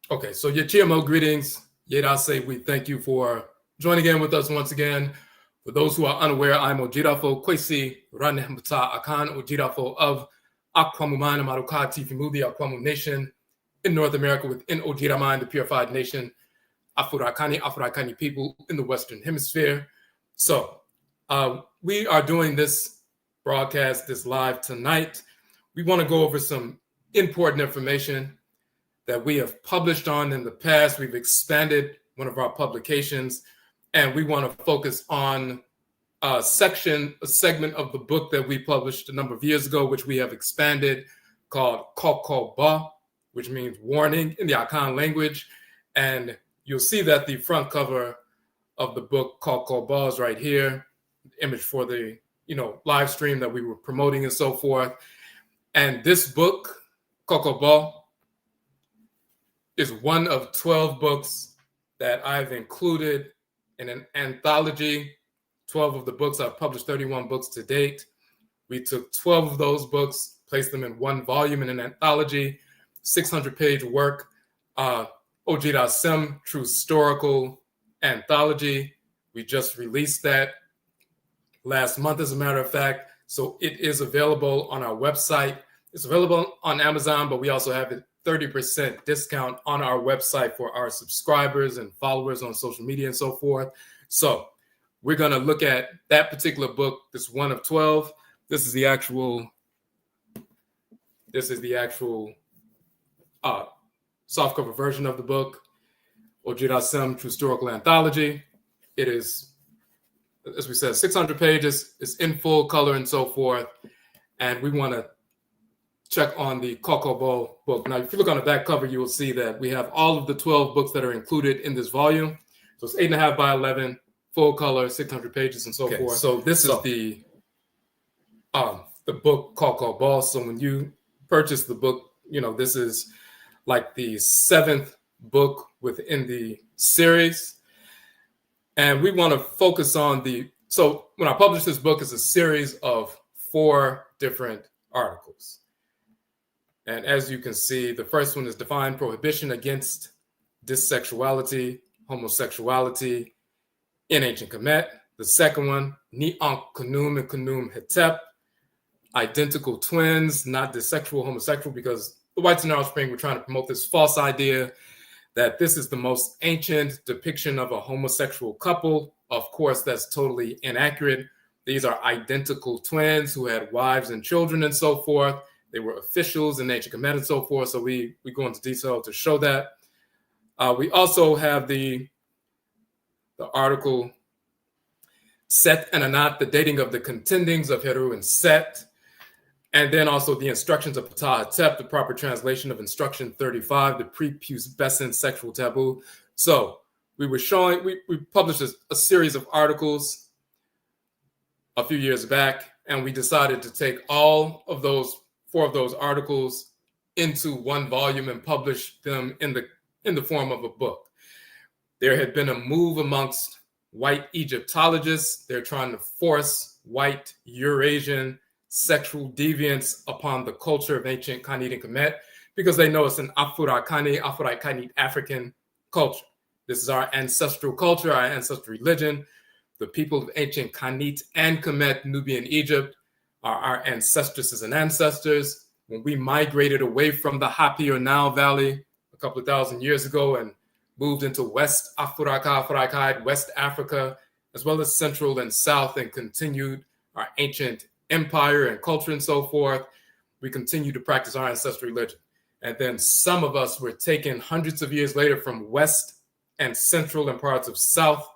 Okay, so your GMO greetings. Yedase, we thank you for joining in with us once again. For those who are unaware, I'm Odwirafo Kwesi Ranehmata Akan Odwirafo of Akwamumana Marukati Fimudi Akwamu Nation in North America within Odwiraman, the purified nation, Afuraitkaitnit people in the Western Hemisphere. So we are doing this broadcast, this live tonight. We want to go over some important information that we have published on in the past. We've expanded one of our publications, and we want to focus on a segment of the book that we published a number of years ago, which we have expanded, called Kokoba, which means warning in the Akan language. And you'll see that the front cover of the book Kokoba is right here, image for the live stream that we were promoting and so forth. And this book, Kokoba, is one of 12 books that I've included in an anthology. 12 of the books, I've published 31 books to date. We took 12 of those books, placed them in one volume in an anthology, 600-page work, Ojirasem True Historical Anthology. We just released that last month, as a matter of fact. So it is available on our website. It's available on Amazon, but we also have it 30% discount on our website for our subscribers and followers on social media and so forth. So we're going to look at that particular book, this one of 12. This is the actual softcover version of the book, Ojirasem True Historical Anthology. It is, as we said, 600 pages. It's in full color and so forth. And we want to check on the Kokoba book. Now, if you look on the back cover, you will see that we have all of the 12 books that are included in this volume. So it's 8.5 by 11, full color, 600 pages and so forth. So this is the book Kokoba. So when you purchase the book, this is like the 7th book within the series. And we want to focus on so when I publish this book, it's a series of 4 different articles. And as you can see, the first one is defined Prohibition against dissexuality, homosexuality in ancient Kamit. The second one, Ni Ankh Kunum and Kunum Hetep, identical twins, not dissexual, homosexual, because the whites in Arab Spring were trying to promote this false idea that this is the most ancient depiction of a homosexual couple. Of course, that's totally inaccurate. These are identical twins who had wives and children and so forth. They were officials in ancient Kamit and so forth. So we go into detail to show that. We also have the article Set and Anat, the dating of the contendings of Heru and Set. And then also the instructions of Ptah Hetep, the proper translation of instruction 35, the prepubescent sexual taboo. So we published a series of articles a few years back, and we decided to take all of those 4 of those articles into one volume and publish them in the form of a book. There had been a move amongst white Egyptologists. They're trying to force white Eurasian sexual deviance upon the culture of ancient Kanit and Kamit because they know it's an Afuraitkaitnit African culture. This is our ancestral culture, our ancestral religion. The people of ancient Kanit and Kamit, Nubian Egypt, are our ancestresses and ancestors. When we migrated away from the Hapi or Nile Valley a couple of thousand years ago and moved into West Afuraitkaitnit, West Africa, as well as Central and South, and continued our ancient empire and culture and so forth, we continue to practice our ancestral religion. And then some of us were taken hundreds of years later from West and Central and parts of South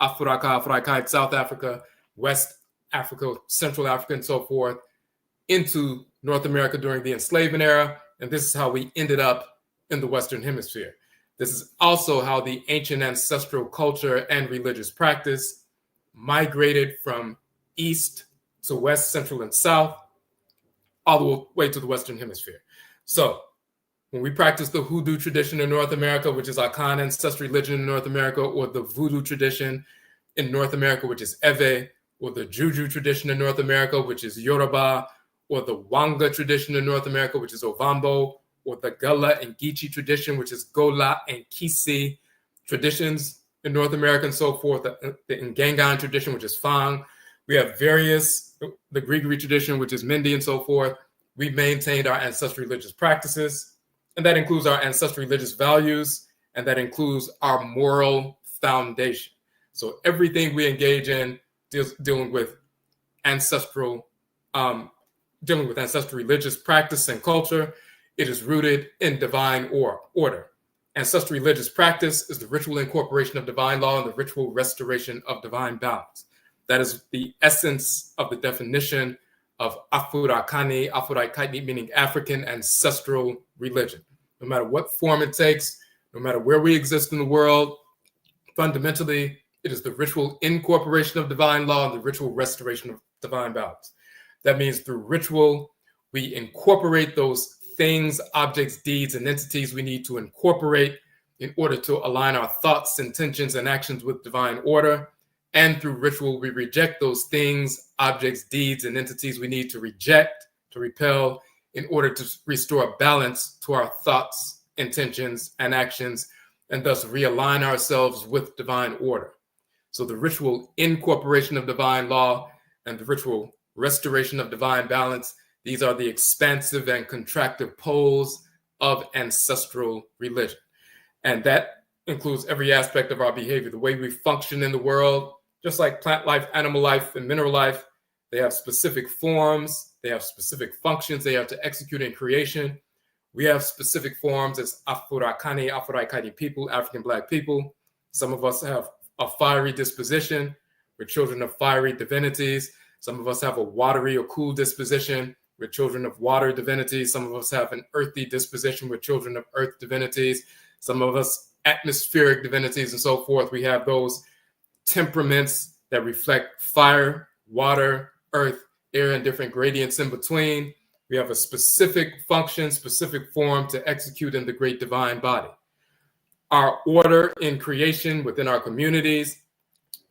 Afuraitkaitnit, South Africa, West Africa, Central Africa, and so forth, into North America during the enslavement era. And this is how we ended up in the Western Hemisphere. This is also how the ancient ancestral culture and religious practice migrated from East to West, Central, and South, all the way to the Western Hemisphere. So when we practice the Hoodoo tradition in North America, which is Akan ancestral religion in North America, or the Voodoo tradition in North America, which is Ewe, or the Juju tradition in North America, which is Yoruba, or the Wanga tradition in North America, which is Ovambo, or the Gullah and Geechee tradition, which is Gola and Kisi traditions in North America and so forth, the Ngangan tradition, which is Fang. We have various, the Grigri tradition, which is Mindi and so forth. We've maintained our ancestral religious practices, and that includes our ancestral religious values, and that includes our moral foundation. So everything we engage in dealing with ancestral religious practice and culture, it is rooted in divine order. Ancestral religious practice is the ritual incorporation of divine law and the ritual restoration of divine balance. That is the essence of the definition of Afurakani, Afuraitkaitnit, meaning African ancestral religion. No matter what form it takes, no matter where we exist in the world, fundamentally, it is the ritual incorporation of divine law and the ritual restoration of divine balance. That means through ritual, we incorporate those things, objects, deeds, and entities we need to incorporate in order to align our thoughts, intentions, and actions with divine order. And through ritual, we reject those things, objects, deeds, and entities we need to reject, to repel, in order to restore balance to our thoughts, intentions, and actions, and thus realign ourselves with divine order. So the ritual incorporation of divine law and the ritual restoration of divine balance, these are the expansive and contractive poles of ancestral religion. And that includes every aspect of our behavior, the way we function in the world, just like plant life, animal life, and mineral life. They have specific forms, they have specific functions they have to execute in creation. We have specific forms as Afurakani, Afuraitkaitnit people, African Black people. Some of us have a fiery disposition. We're children of fiery divinities. Some of us have a watery or cool disposition. We're children of water divinities. Some of us have an earthy disposition. We're children of earth divinities. Some of us atmospheric divinities and so forth. We have those temperaments that reflect fire, water, earth, air, and different gradients in between. We have a specific function, specific form to execute in the great divine body. Our order in creation within our communities,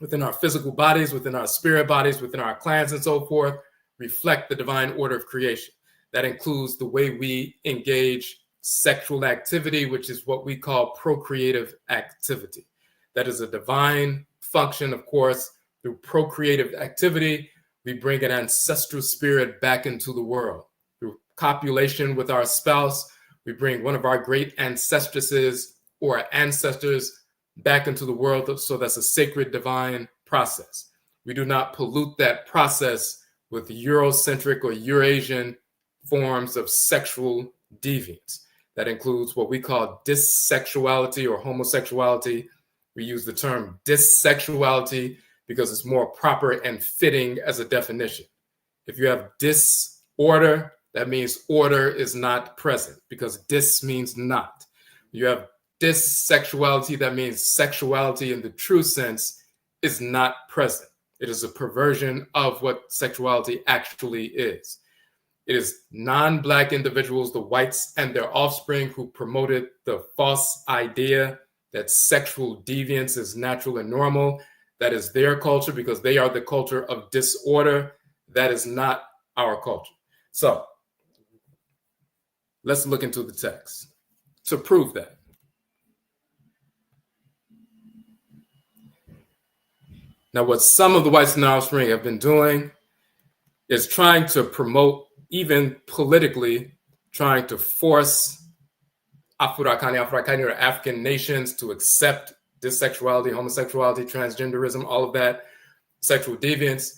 within our physical bodies, within our spirit bodies, within our clans and so forth, reflect the divine order of creation. That includes the way we engage sexual activity, which is what we call procreative activity. That is a divine function, of course. Through procreative activity, we bring an ancestral spirit back into the world. Through copulation with our spouse, we bring one of our great ancestresses or ancestors back into the world. So that's a sacred divine process. We do not pollute that process with Eurocentric or Eurasian forms of sexual deviance. That includes what we call dissexuality or homosexuality. We use the term dissexuality because it's more proper and fitting as a definition. If you have disorder, that means order is not present because dis means not. You have dissexuality, that means sexuality in the true sense is not present. It is a perversion of what sexuality actually is. It is non-Black individuals, the whites and their offspring, who promoted the false idea that sexual deviance is natural and normal. That is their culture because they are the culture of disorder. That is not our culture. So let's look into the text to prove that. Now, what some of the whites and offspring have been doing is trying to promote, even politically, trying to force Afurakani, Afuraitkaitnit, or African nations to accept dissexuality, homosexuality, transgenderism, all of that, sexual deviance,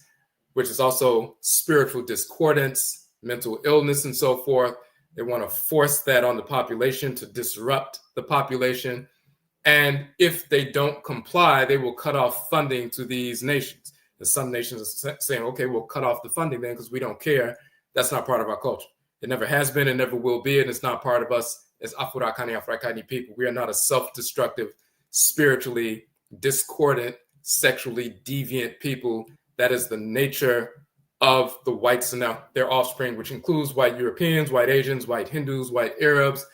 which is also spiritual discordance, mental illness, and so forth. They want to force that on the population to disrupt the population. And if they don't comply, they will cut off funding to these nations. And some nations are saying, okay, we'll cut off the funding then because we don't care. That's not part of our culture. It never has been and never will be, and it's not part of us as Afurakani, Afuraitkaitnit people. We are not a self-destructive, spiritually discordant, sexually deviant people. That is the nature of the whites and their offspring, which includes white Europeans, white Asians, white Hindus, white Arabs,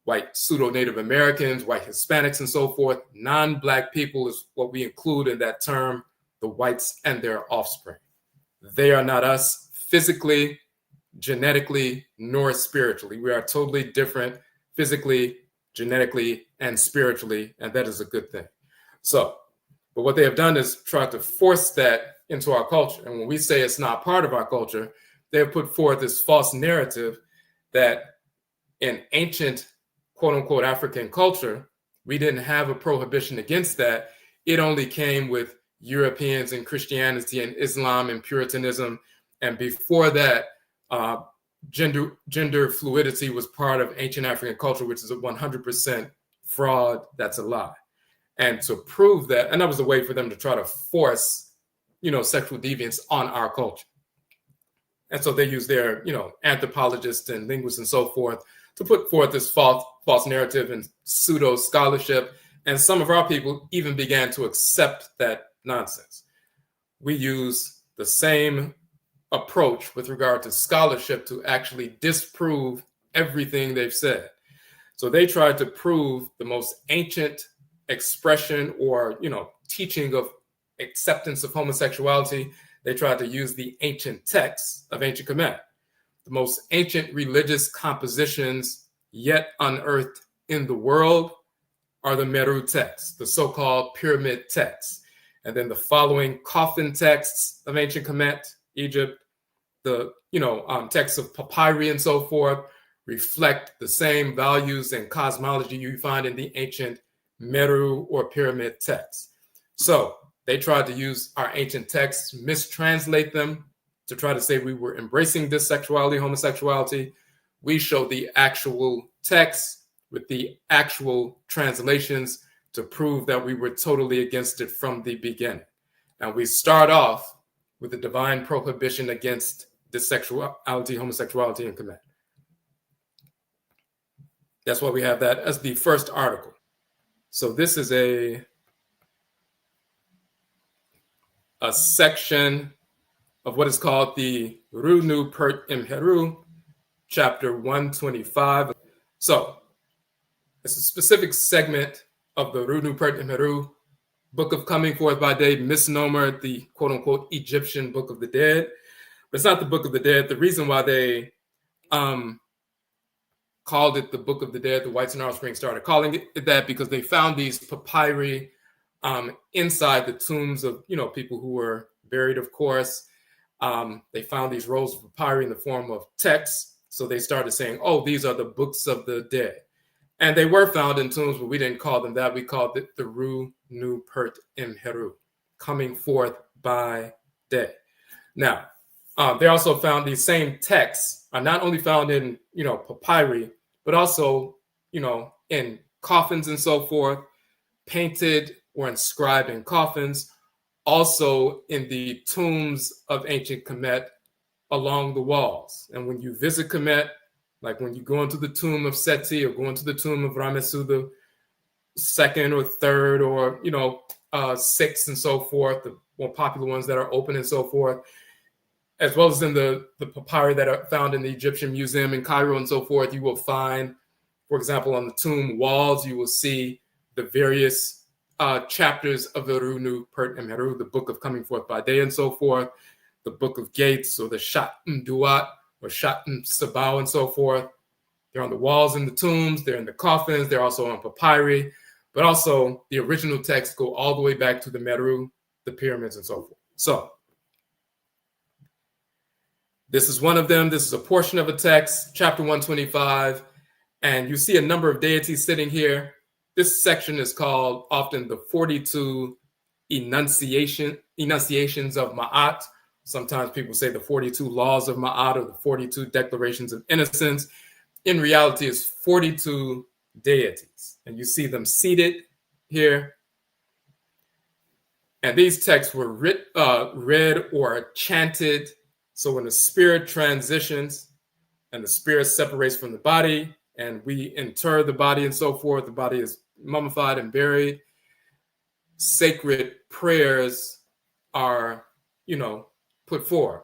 white pseudo-Native Americans, white Hispanics, and so forth. Non-Black people is what we include in that term, the whites and their offspring. They are not us physically, genetically, nor spiritually. We are totally different, physically, genetically, and spiritually, and that is a good thing. So, but what they have done is try to force that into our culture. And when we say it's not part of our culture, they have put forth this false narrative that in ancient, quote unquote, African culture, we didn't have a prohibition against that. It only came with Europeans and Christianity and Islam and Puritanism. And before that, gender fluidity was part of ancient African culture, which is a 100% fraud. That's a lie. And to prove that, and that was a way for them to try to force, sexual deviance on our culture. And so they use their, anthropologists and linguists and so forth to put forth this false narrative and pseudo scholarship. And some of our people even began to accept that nonsense. We use the same approach with regard to scholarship to actually disprove everything they've said. So they tried to prove the most ancient expression or, teaching of acceptance of homosexuality. They tried to use the ancient texts of ancient Kamit. The most ancient religious compositions yet unearthed in the world are the Meru texts, the so-called pyramid texts. And then the following coffin texts of ancient Kamit, Egypt, the texts of papyri and so forth reflect the same values and cosmology you find in the ancient Meru or pyramid texts. So they tried to use our ancient texts, mistranslate them to try to say we were embracing dissexuality, homosexuality. We show the actual text with the actual translations to prove that we were totally against it from the beginning. And we start off with the divine prohibition against dissexuality, homosexuality, and Kamit. That's why we have that as the first article. So this is a section of what is called the Runu Pert Imheru, chapter 125. So it's a specific segment of the Runu Pert Imheru, Book of Coming Forth by Day, misnomer, the quote unquote Egyptian Book of the Dead. But it's not the Book of the Dead. The reason why they called it the Book of the Dead, the Whites and Offspring started calling it that because they found these papyri inside the tombs of people who were buried, of course. They found these rolls of papyri in the form of texts. So they started saying, oh, these are the books of the dead. And they were found in tombs, but we didn't call them that. We called it the Ru Nu Pert Imheru, coming forth by day. Now, they also found these same texts are not only found in, papyri, but also, in coffins and so forth, painted or inscribed in coffins, also in the tombs of ancient Kemet along the walls. And when you visit Kemet, like when you go into the tomb of Seti or go into the tomb of Ramesu the second or third or, sixth and so forth, the more popular ones that are open and so forth, as well as in the papyri that are found in the Egyptian Museum in Cairo and so forth, you will find, for example, on the tomb walls, you will see the various chapters of the Runu Pert Imheru, the Book of Coming Forth by Day and so forth, the Book of Gates or the Shat Duat or Shat Sabao and so forth. They're on the walls in the tombs, they're in the coffins, they're also on papyri, but also the original texts go all the way back to the Meru, the pyramids and so forth. So this is one of them. This is a portion of a text, chapter 125, and you see a number of deities sitting here. This section is called often the 42 enunciations of Ma'at. Sometimes people say the 42 laws of Ma'at or the 42 declarations of innocence. In reality, it's 42 deities. And you see them seated here. And these texts were read or chanted. So when the spirit transitions and the spirit separates from the body and we inter the body and so forth, the body is mummified and buried, sacred prayers are, put forward.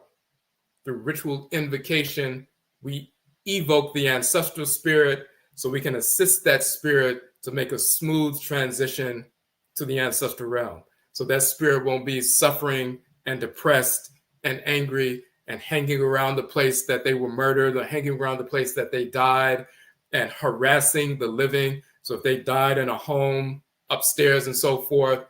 Through ritual invocation, we evoke the ancestral spirit so we can assist that spirit to make a smooth transition to the ancestral realm. So that spirit won't be suffering and depressed and angry and hanging around the place that they were murdered or hanging around the place that they died and harassing the living. So if they died in a home upstairs and so forth,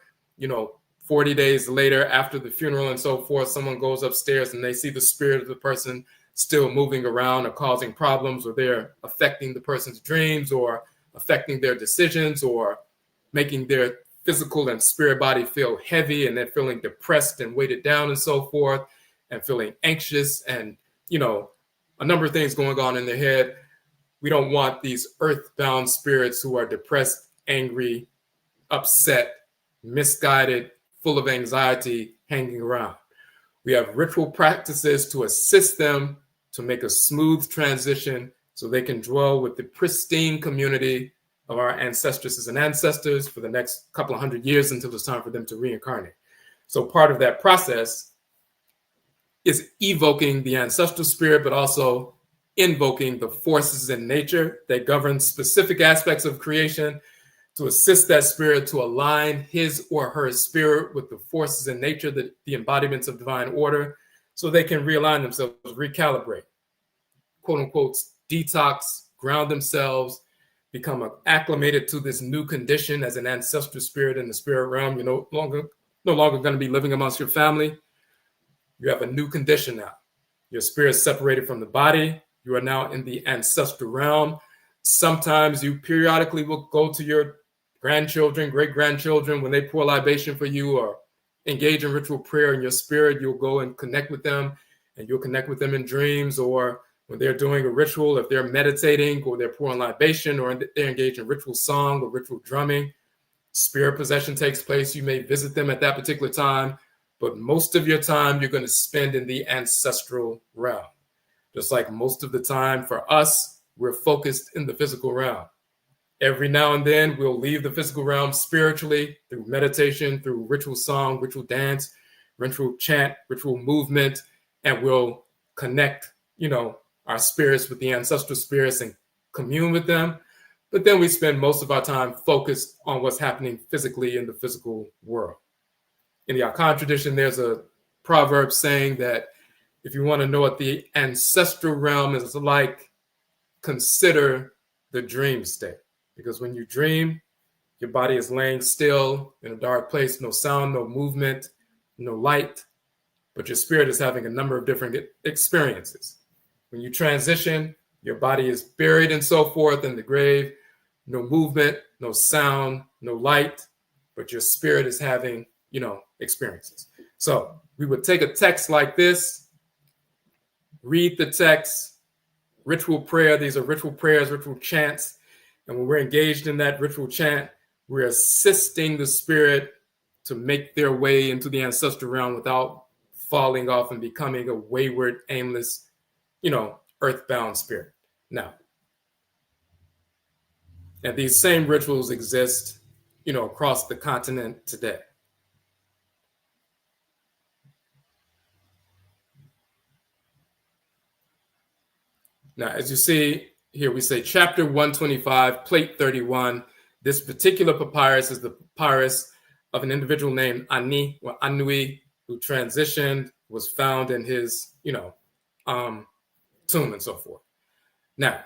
40 days later after the funeral and so forth, someone goes upstairs and they see the spirit of the person still moving around or causing problems, or they're affecting the person's dreams or affecting their decisions or making their physical and spirit body feel heavy, and they're feeling depressed and weighted down and so forth, and feeling anxious and, a number of things going on in their head. We don't want these earthbound spirits who are depressed, angry, upset, misguided, full of anxiety hanging around. We have ritual practices to assist them to make a smooth transition so they can dwell with the pristine community of our ancestresses and ancestors for the next couple of hundred years until it's time for them to reincarnate. So part of that process is evoking the ancestral spirit, but also invoking the forces in nature that govern specific aspects of creation to assist that spirit to align his or her spirit with the forces in nature, the embodiments of divine order, so they can realign themselves, recalibrate, quote unquote, detox, ground themselves, become acclimated to this new condition as an ancestral spirit in the spirit realm. You're no longer going to be living amongst your family. You have a new condition now. Your spirit is separated from the body. You are now in the ancestral realm. Sometimes you periodically will go to your grandchildren, great-grandchildren, when they pour libation for you or engage in ritual prayer in your spirit, you'll go and connect with them, and you'll connect with them in dreams, or when they're doing a ritual, if they're meditating or they're pouring libation or they're engaged in ritual song or ritual drumming, spirit possession takes place. You may visit them at that particular time, but most of your time you're going to spend in the ancestral realm. Just like most of the time for us, we're focused in the physical realm. Every now and then we'll leave the physical realm spiritually through meditation, through ritual song, ritual dance, ritual chant, ritual movement, and we'll connect, our spirits with the ancestral spirits and commune with them. But then we spend most of our time focused on what's happening physically in the physical world. In the Akan tradition, there's a proverb saying that if you want to know what the ancestral realm is like, consider the dream state. Because when you dream, your body is laying still in a dark place, no sound, no movement, no light, but your spirit is having a number of different experiences. When you transition, your body is buried and so forth in the grave, no movement, no sound, no light, but your spirit is having, experiences. So we would take a text like this, read the text, ritual prayer. These are ritual prayers, ritual chants. And when we're engaged in that ritual chant, we're assisting the spirit to make their way into the ancestral realm without falling off and becoming a wayward, aimless, earthbound spirit. Now, and these same rituals exist, across the continent today. Now, as you see here, we say chapter 125, plate 31. This particular papyrus is the papyrus of an individual named Ani or Anui, who transitioned, was found in his, tomb and so forth. Now,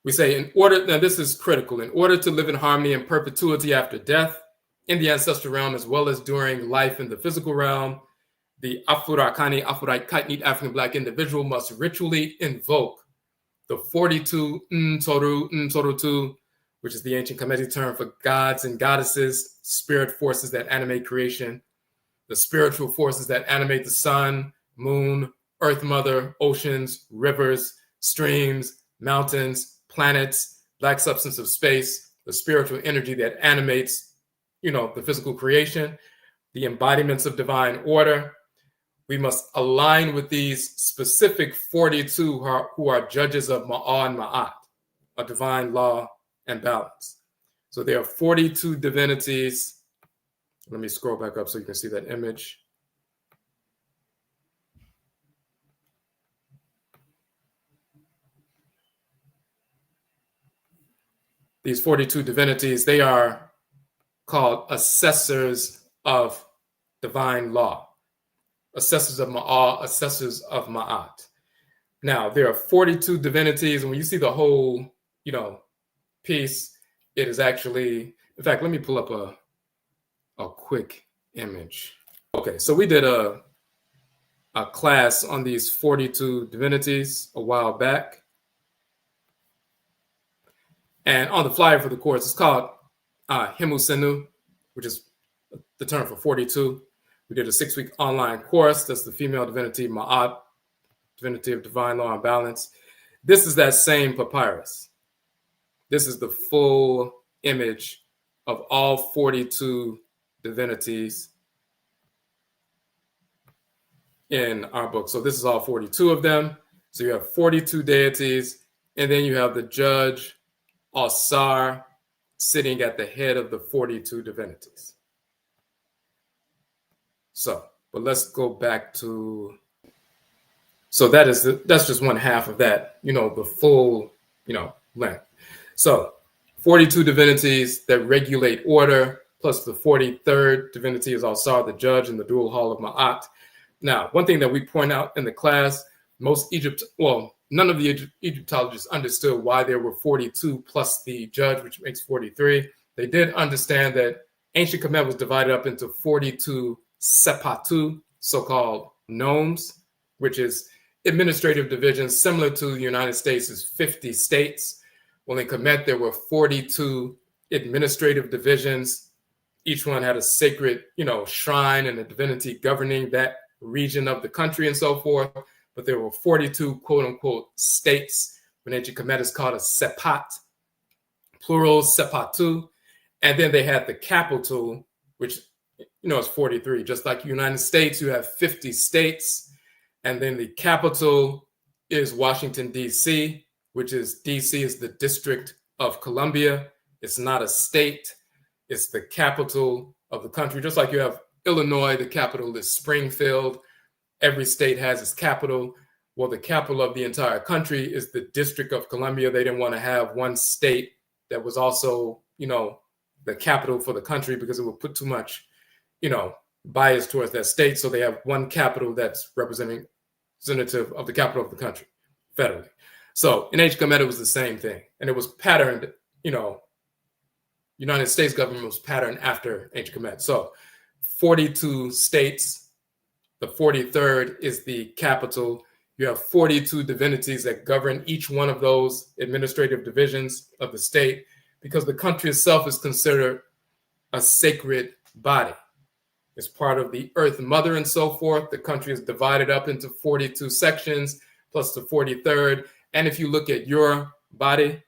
we say now this is critical, in order to live in harmony and perpetuity after death in the ancestral realm, as well as during life in the physical realm, the Afurakani, Afuraitkaitnit African Black individual must ritually invoke the 42 Ntoru, which is the ancient Kamit term for gods and goddesses, spirit forces that animate creation, the spiritual forces that animate the sun, moon, earth mother, oceans, rivers, streams, mountains, planets, black substance of space, the spiritual energy that animates, the physical creation, the embodiments of divine order. We must align with these specific 42 who are judges of Ma'ah and Ma'at, a divine law and balance. So there are 42 divinities. Let me scroll back up so you can see that image. These 42 divinities, they are called assessors of divine law, assessors of Ma'ah, assessors of Ma'at. Now, there are 42 divinities, and when you see the whole, piece, it is actually, in fact, let me pull up a quick image. Okay, so we did a class on these 42 divinities a while back. And on the flyer for the course, it's called Himusenu, which is the term for 42. We did a 6-week online course. That's the female divinity, Ma'at, divinity of divine law and balance. This is that same papyrus. This is the full image of all 42 divinities in our book. So this is all 42 of them. So you have 42 deities, and then you have the judge, Asar, sitting at the head of the 42 divinities. So, but let's go back to, so that's just one half of that, the full, length. So 42 divinities that regulate order, plus the 43rd divinity is Asar, the judge, in the dual hall of Ma'at. Now, one thing that we point out in the class, none of the Egyptologists understood why there were 42 plus the judge, which makes 43. They did understand that ancient Kamit was divided up into 42 sepatu, so-called nomes, which is administrative divisions similar to the United States' 50 states. Well, in Kamit, there were 42 administrative divisions. Each one had a sacred, shrine and a divinity governing that region of the country and so forth. But there were 42 quote unquote states. When ancient Kamit is called a sepat, plural sepatu. And then they had the capital, which, is 43. Just like the United States, you have 50 states. And then the capital is Washington, D.C., which is D.C. is the District of Columbia. It's not a state. It's the capital of the country. Just like you have Illinois, the capital is Springfield. Every state has its capital. Well, the capital of the entire country is the District of Columbia. They didn't want to have one state that was also, the capital for the country because it would put too much, bias towards that state. So they have one capital that's representative of the capital of the country federally. So in ancient Kamit, it was the same thing. And it was patterned, United States government was patterned after ancient Kamit. So 42 states, the 43rd is the capital. You have 42 divinities that govern each one of those administrative divisions of the state because the country itself is considered a sacred body. It's part of the earth mother and so forth. The country is divided up into 42 sections plus the 43rd. And if you look at your body,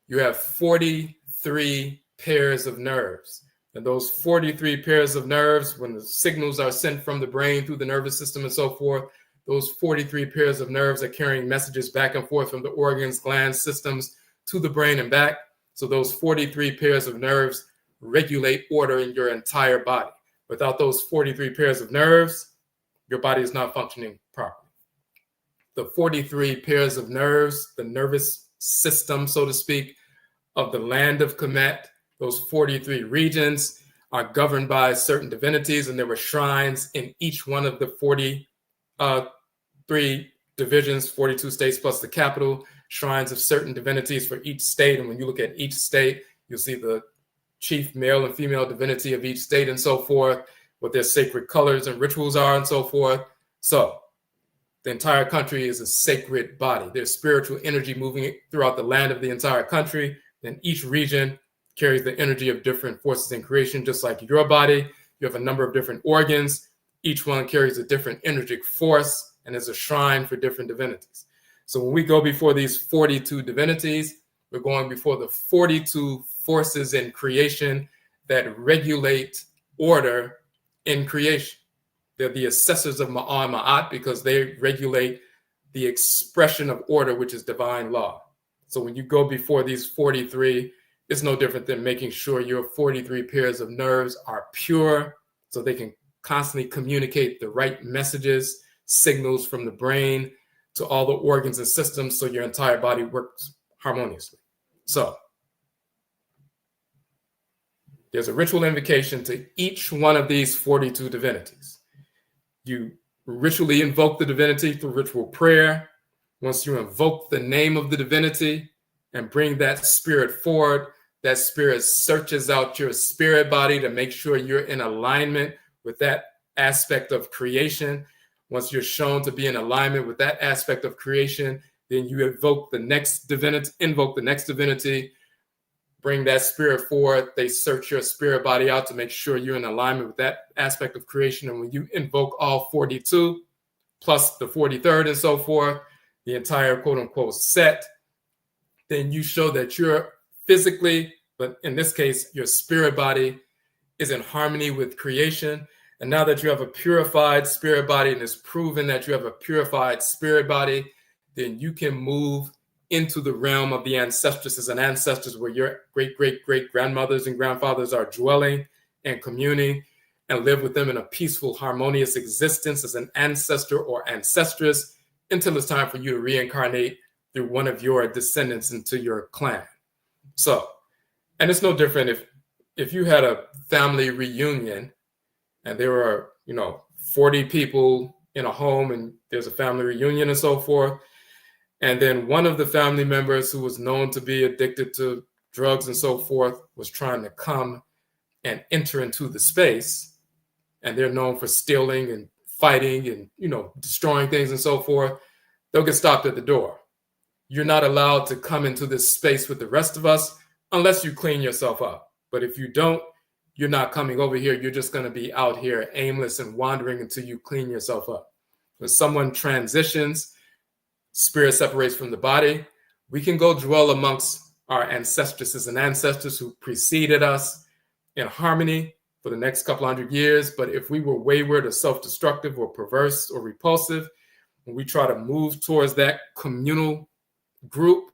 you have 43 pairs of nerves. And those 43 pairs of nerves, when the signals are sent from the brain through the nervous system and so forth, those 43 pairs of nerves are carrying messages back and forth from the organs, glands, systems to the brain and back. So those 43 pairs of nerves regulate order in your entire body. Without those 43 pairs of nerves, your body is not functioning properly. The 43 pairs of nerves, the nervous system, so to speak, of the land of Kamit, those 43 regions are governed by certain divinities, and there were shrines in each one of the 43 divisions, 42 states plus the capital, shrines of certain divinities for each state. And when you look at each state, you'll see the chief male and female divinity of each state and so forth, what their sacred colors and rituals are and so forth. So the entire country is a sacred body. There's spiritual energy moving throughout the land of the entire country. Then each region carries the energy of different forces in creation, just like your body. You have a number of different organs. Each one carries a different energetic force and is a shrine for different divinities. So when we go before these 42 divinities, we're going before the 42 forces in creation that regulate order in creation. They're the assessors of Ma'at because they regulate the expression of order, which is divine law. So when you go before these 43, it's no different than making sure your 43 pairs of nerves are pure so they can constantly communicate the right messages, signals from the brain to all the organs and systems so your entire body works harmoniously. So there's a ritual invocation to each one of these 42 divinities. You ritually invoke the divinity through ritual prayer, once you invoke the name of the divinity and bring that spirit forward, that spirit searches out your spirit body to make sure you're in alignment with that aspect of creation. Once you're shown to be in alignment with that aspect of creation, then you invoke the next divinity, bring that spirit forward. They search your spirit body out to make sure you're in alignment with that aspect of creation. And when you invoke all 42, plus the 43rd and so forth, the entire quote unquote set, then you show that you're physically, but in this case, your spirit body is in harmony with creation. And now that you have a purified spirit body and it's proven that you have a purified spirit body, then you can move into the realm of the ancestresses and ancestors where your great grandmothers and grandfathers are dwelling and communing, and live with them in a peaceful, harmonious existence as an ancestor or ancestress until it's time for you to reincarnate through one of your descendants into your clan. So, and it's no different if you had a family reunion and there are, 40 people in a home and there's a family reunion and so forth, and then one of the family members who was known to be addicted to drugs and so forth was trying to come and enter into the space, and they're known for stealing and fighting and, destroying things and so forth, they'll get stopped at the door. You're not allowed to come into this space with the rest of us unless you clean yourself up. But if you don't, you're not coming over here. You're just going to be out here aimless and wandering until you clean yourself up. When someone transitions, spirit separates from the body, we can go dwell amongst our ancestresses and ancestors who preceded us in harmony for the next couple hundred years. But if we were wayward or self-destructive or perverse or repulsive, when we try to move towards that communal group,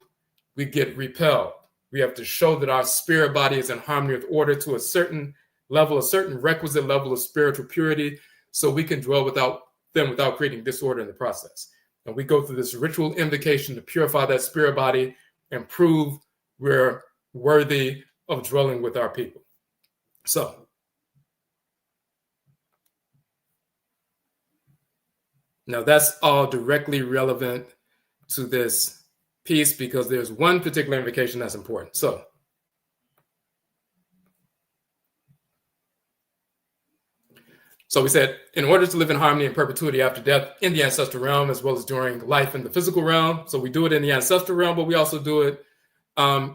we get repelled. We have to show that our spirit body is in harmony with order to a certain level, a certain requisite level of spiritual purity, so we can dwell without creating disorder in the process. And we go through this ritual invocation to purify that spirit body and prove we're worthy of dwelling with our people. So, now that's all directly relevant to this piece because there's one particular invocation that's important. So we said, in order to live in harmony and perpetuity after death in the ancestral realm, as well as during life in the physical realm. So we do it in the ancestral realm, but we also do it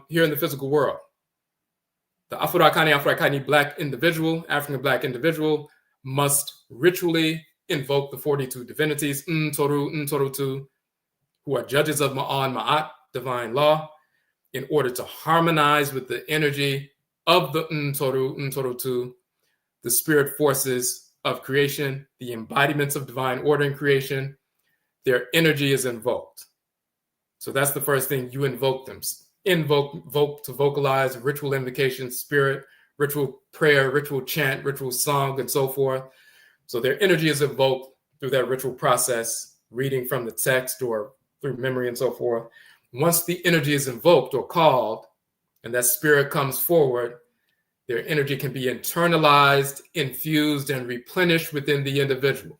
here in the physical world. The Afuraitkaitnit Black individual, African Black individual, must ritually invoke the 42 divinities, Ntoru, who are judges of Ma'an Ma'at, divine law, in order to harmonize with the energy of the Ntoru, the spirit forces of creation, the embodiments of divine order in creation. Their energy is invoked. So that's the first thing, you invoke them. Invoke to vocalize, ritual invocation, spirit, ritual prayer, ritual chant, ritual song, and so forth. So their energy is invoked through that ritual process, reading from the text or through memory and so forth. Once the energy is invoked or called, and that spirit comes forward, their energy can be internalized, infused, and replenished within the individual.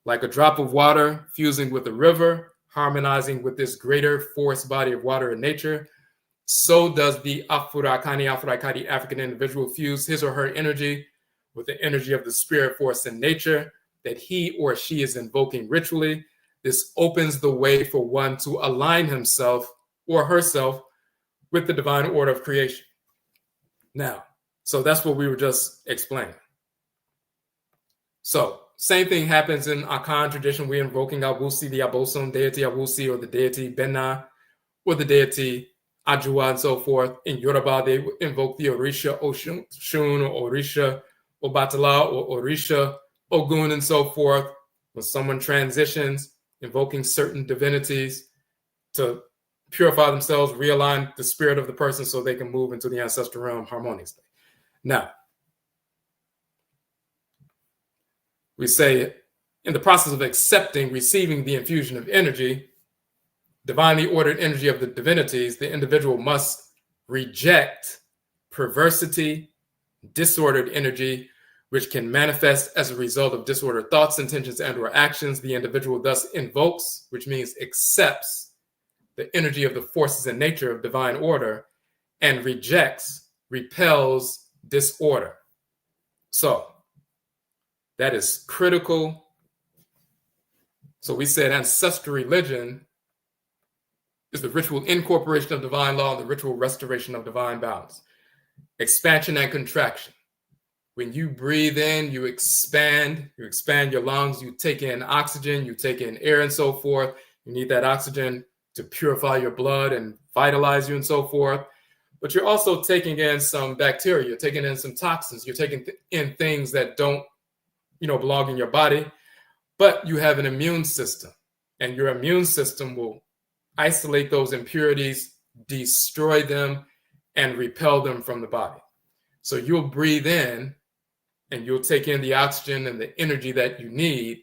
Like a drop of water fusing with a river, harmonizing with this greater force body of water in nature, so does the Afuraitkaitnit African individual fuse his or her energy with the energy of the spirit force in nature that he or she is invoking ritually. This opens the way for one to align himself or herself with the divine order of creation. Now, so that's what we were just explaining. So, same thing happens in Akan tradition. We're invoking Awusi, the Abosom deity Awusi, or the deity Benna, or the deity Ajua, and so forth. In Yoruba, they invoke the Orisha Oshun, or Orisha Obatala, or Orisha Ogun, and so forth. When someone transitions, invoking certain divinities to purify themselves, realign the spirit of the person so they can move into the ancestral realm harmoniously. Now, we say in the process of accepting, receiving the infusion of energy, divinely ordered energy of the divinities, the individual must reject perversity, disordered energy, which can manifest as a result of disordered thoughts, intentions, and/or actions. The individual thus invokes, which means accepts, the energy of the forces and nature of divine order, and rejects, repels disorder. So that is critical. So we said ancestral religion is the ritual incorporation of divine law and the ritual restoration of divine balance. Expansion and contraction. When you breathe in, you expand your lungs, you take in oxygen, you take in air and so forth. You need that oxygen to purify your blood and vitalize you and so forth. But you're also taking in some bacteria, you're taking in some toxins, you're taking in things that don't, belong in your body, but you have an immune system, and your immune system will isolate those impurities, destroy them, and repel them from the body. So you'll breathe in and you'll take in the oxygen and the energy that you need.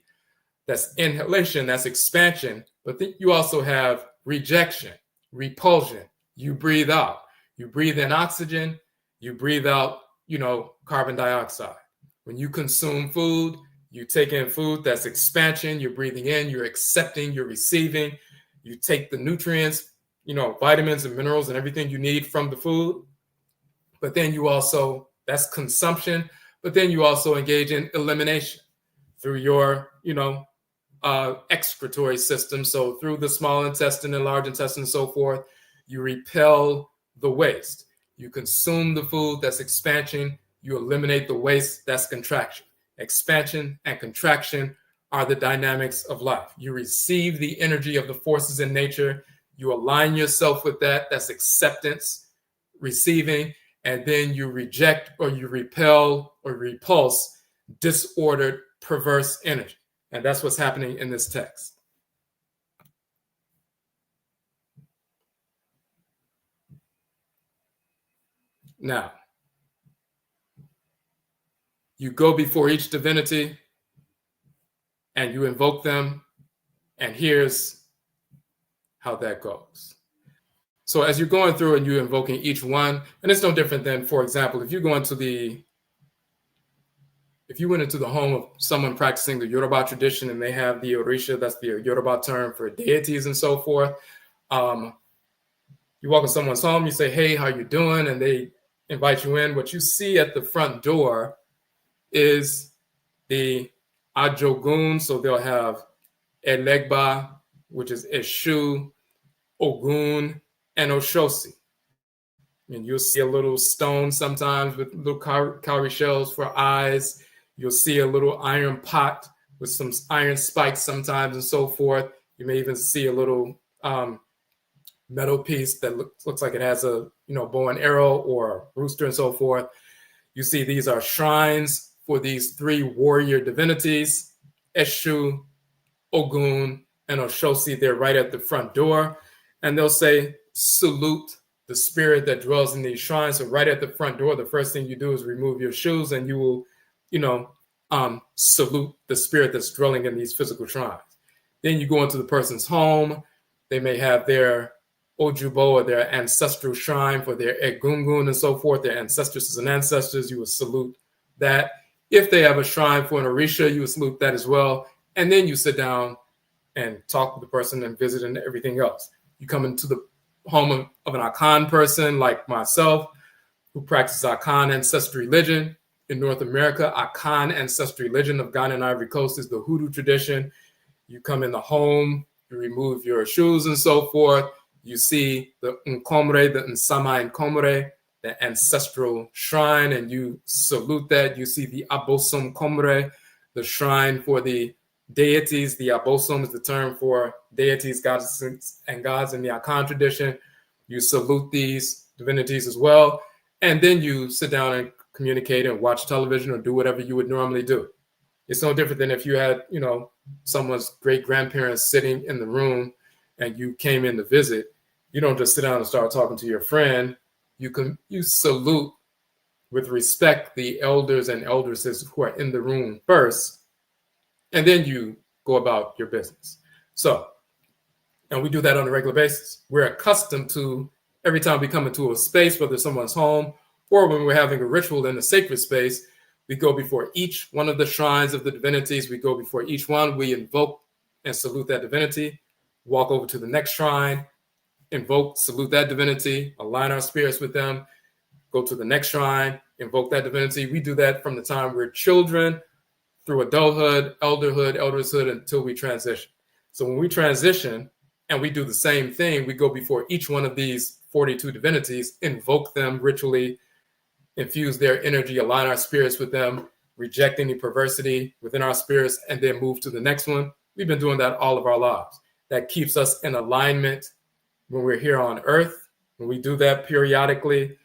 That's inhalation, that's expansion. But then you also have rejection, repulsion. You breathe out. You breathe in oxygen, you breathe out, carbon dioxide. When you consume food, you take in food, that's expansion. You're breathing in, you're accepting, you're receiving. You take the nutrients, vitamins and minerals and everything you need from the food. But then you also, that's consumption, but then you also engage in elimination through your, excretory system. So through the small intestine and large intestine and so forth, you repel the waste. You consume the food, that's expansion. You eliminate the waste, that's contraction. Expansion and contraction are the dynamics of life. You receive the energy of the forces in nature. You align yourself with that. That's acceptance, receiving, and then you reject or you repel or repulse disordered, perverse energy. And that's what's happening in this text. Now, you go before each divinity and you invoke them, and here's how that goes. So as you're going through and you're invoking each one, and it's no different than, for example, if you went into the home of someone practicing the Yoruba tradition and they have the Orisha, that's the Yoruba term for deities and so forth. You walk in someone's home, you say, "Hey, how you doing?" And they invite you in. What you see at the front door is the Ajogun. So they'll have Elegba, which is Eshu, Ogun, and Oshosi. And you'll see a little stone sometimes with little cowrie shells for eyes. You'll see a little iron pot with some iron spikes sometimes and so forth. You may even see a little metal piece that looks like it has a bow and arrow or a rooster and so forth. You see these are shrines for these three warrior divinities, Eshu, Ogun, and Oshosi. They're right at the front door. And they'll say, "Salute the spirit that dwells in these shrines." So right at the front door, the first thing you do is remove your shoes and you will, salute the spirit that's dwelling in these physical shrines. Then you go into the person's home. They may have their Ojubo or their ancestral shrine for their Egungun and so forth, their ancestresses and ancestors. You will salute that. If they have a shrine for an Orisha, you will salute that as well. And then you sit down and talk with the person and visit and everything else. You come into the home of an Akan person like myself, who practices Akan ancestral religion in North America. Akan ancestral religion of Ghana and Ivory Coast is the Hoodoo tradition. You come in the home, you remove your shoes and so forth. You see the Nkomre, the Nsama Nkomre, the ancestral shrine, and you salute that. You see the Abosom Komre, the shrine for the deities. The Abosom is the term for deities, goddesses, and gods in the Akan tradition. You salute these divinities as well. And then you sit down and communicate and watch television or do whatever you would normally do. It's no different than if you had, someone's great-grandparents sitting in the room and you came in to visit. You don't just sit down and start talking to your friend. You salute with respect the elders and eldresses who are in the room first, and then you go about your business. So, and we do that on a regular basis. We're accustomed to, every time we come into a space, whether it's someone's home or when we're having a ritual in a sacred space, We go before each one of the shrines of the divinities. We go before each one. We invoke and salute that divinity. Walk over to the next shrine, invoke, salute that divinity, align our spirits with them, go to the next shrine, invoke that divinity. We do that from the time we're children through adulthood, elderhood, until we transition. So when we transition and we do the same thing, we go before each one of these 42 divinities, invoke them ritually, infuse their energy, align our spirits with them, reject any perversity within our spirits, and then move to the next one. We've been doing that all of our lives. That keeps us in alignment when we're here on earth. When we do that periodically,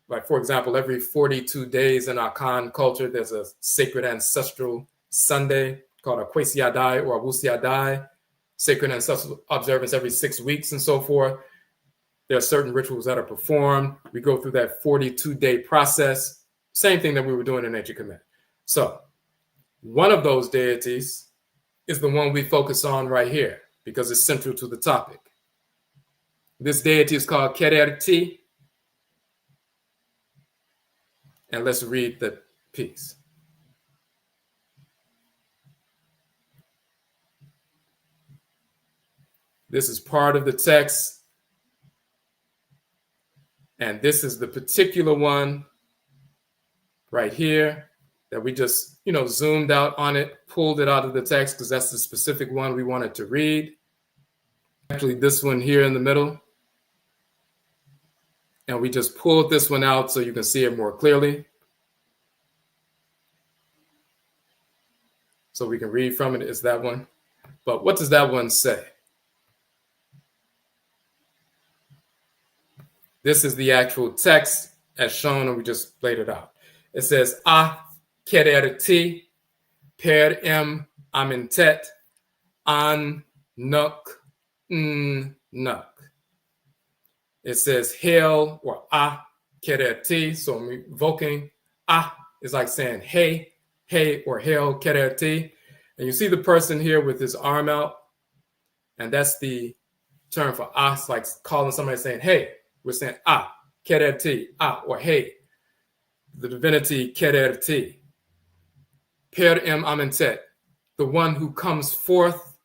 like for example, every 42 days in our Khan culture, there's a sacred ancestral Sunday called a Kwesiadai or a Wusiadai, sacred ancestral observance every 6 weeks and so forth. There are certain rituals that are performed. We go through that 42-day process, same thing that we were doing in ancient Kamit. So one of those deities is the one we focus on right here because it's central to the topic. This deity is called Kererti. And let's read the piece. This is part of the text. And this is the particular one right here that we just, zoomed out on it, pulled it out of the text because that's the specific one we wanted to read. Actually, this one here in the middle. And we just pulled this one out so you can see it more clearly. So we can read from it is that one. But what does that one say? This is the actual text as shown, and we just laid it out. It says, A kererti per amintet an nuk nuk. It says hail or A kererti. So I'm evoking A is like saying hey, hey or hail kererti. And you see the person here with his arm out. And that's the term for A. It's like calling somebody saying hey. We're saying ah, kererti, ah, or hey. The divinity kererti. Per amintet, the one who comes forth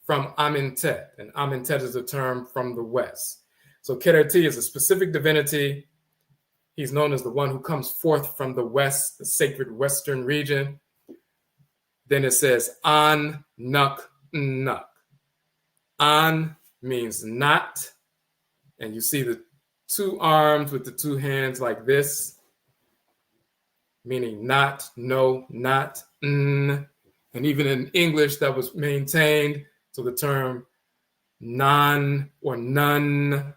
from amintet. And amintet is a term from the West. So kererti is a specific divinity. He's known as the one who comes forth from the West, the sacred Western region. Then it says an nuk nuk. An means not. And you see the two arms with the two hands like this, meaning not, no, not, And even in English, that was maintained. So the term non or none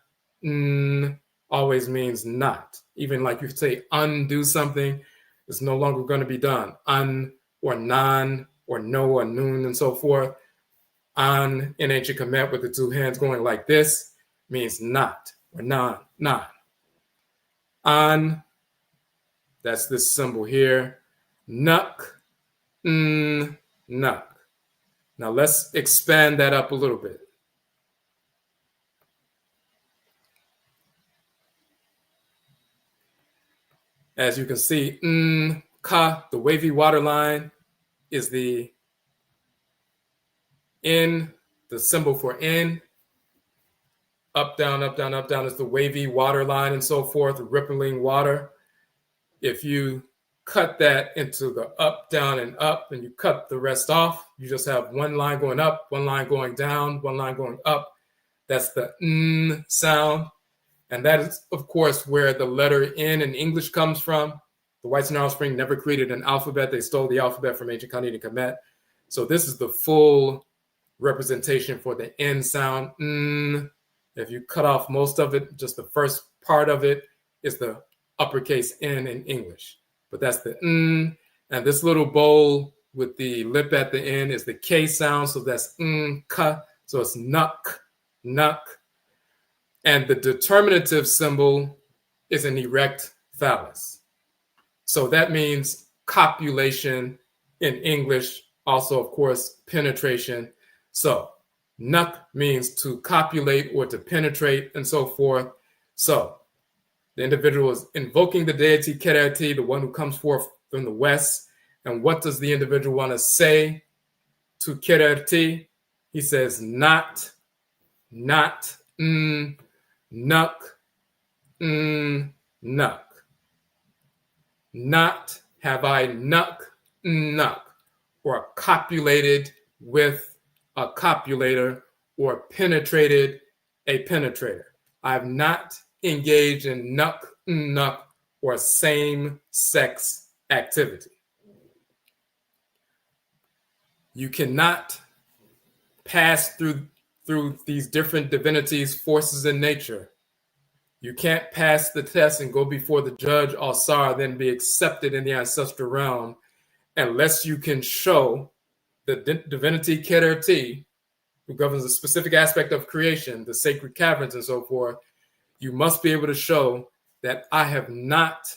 always means not. Even like you say undo something, it's no longer going to be done. Un or non or no or noon and so forth. An in ancient Kemet with the two hands going like this means not or non. An, that's this symbol here. Nuk, nuk. Now let's expand that up a little bit. As you can see, ka, the wavy water line, is the in, the symbol for in. Up, down, up, down, up, down is the wavy water line and so forth, rippling water. If you cut that into the up, down, and up, and you cut the rest off, you just have one line going up, one line going down, one line going up. That's the n sound. And that is, of course, where the letter N in English comes from. The Whites and Offspring never created an alphabet. They stole the alphabet from ancient Kamit and Kemet. So this is the full representation for the N sound. If you cut off most of it, just the first part of it is the uppercase N in English. But that's the N. And this little bowl with the lip at the end is the K sound. So that's ka. So it's nuk, nuk. And the determinative symbol is an erect phallus. So that means copulation in English. Also, of course, penetration. So nuk means to copulate or to penetrate and so forth. So the individual is invoking the deity Kererti, the one who comes forth from the West. And what does the individual want to say to Kererti? He says, not, nuck, nuck. Not have I nuck, or copulated with a copulator, or penetrated a penetrator. I have not engaged in nuck, or same-sex activity. You cannot pass through these different divinities, forces in nature. You can't pass the test and go before the judge, Alsar, then be accepted in the ancestral realm unless you can show the divinity Kererti, who governs a specific aspect of creation, the sacred caverns and so forth. You must be able to show that I have not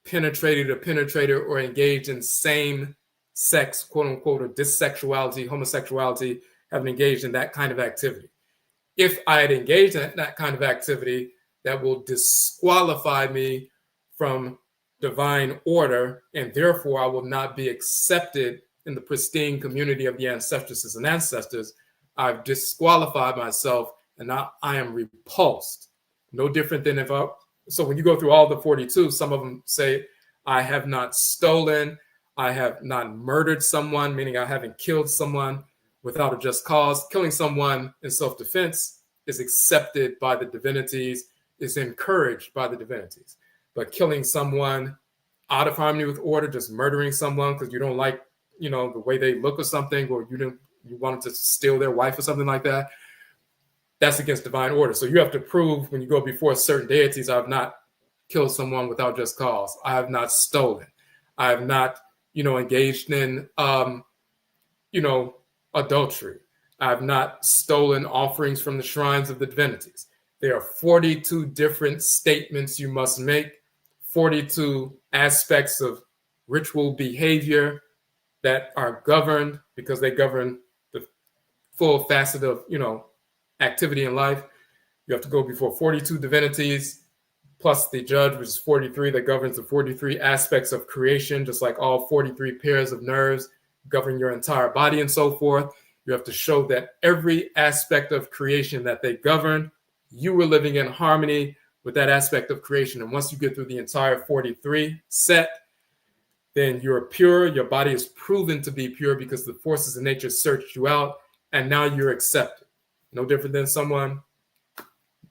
penetrated a penetrator or engaged in same-sex, quote unquote, or dissexuality, homosexuality, haven't engaged in that kind of activity. If I had engaged in that kind of activity, that will disqualify me from divine order, and therefore I will not be accepted in the pristine community of the Ancestresses and Ancestors. I've disqualified myself, and now I am repulsed. No different than if I... So when you go through all the 42, some of them say, I have not stolen, I have not murdered someone, meaning I haven't killed someone without a just cause. Killing someone in self-defense is accepted by the divinities, is encouraged by the divinities. But killing someone out of harmony with order, just murdering someone because you don't like, the way they look or something, or you wanted to steal their wife or something like that, that's against divine order. So you have to prove when you go before certain deities, I have not killed someone without just cause. I have not stolen. I have not, engaged in, adultery. I have not stolen offerings from the shrines of the divinities. There are 42 different statements you must make, 42 aspects of ritual behavior that are governed because they govern the full facet of, activity in life. You have to go before 42 divinities, plus the judge, which is 43, that governs the 43 aspects of creation, just like all 43 pairs of nerves govern your entire body and so forth. You have to show that every aspect of creation that they govern, you were living in harmony with that aspect of creation. And once you get through the entire 43 set, then you're pure. Your body is proven to be pure because the forces of nature searched you out, and now you're accepted. No different than someone,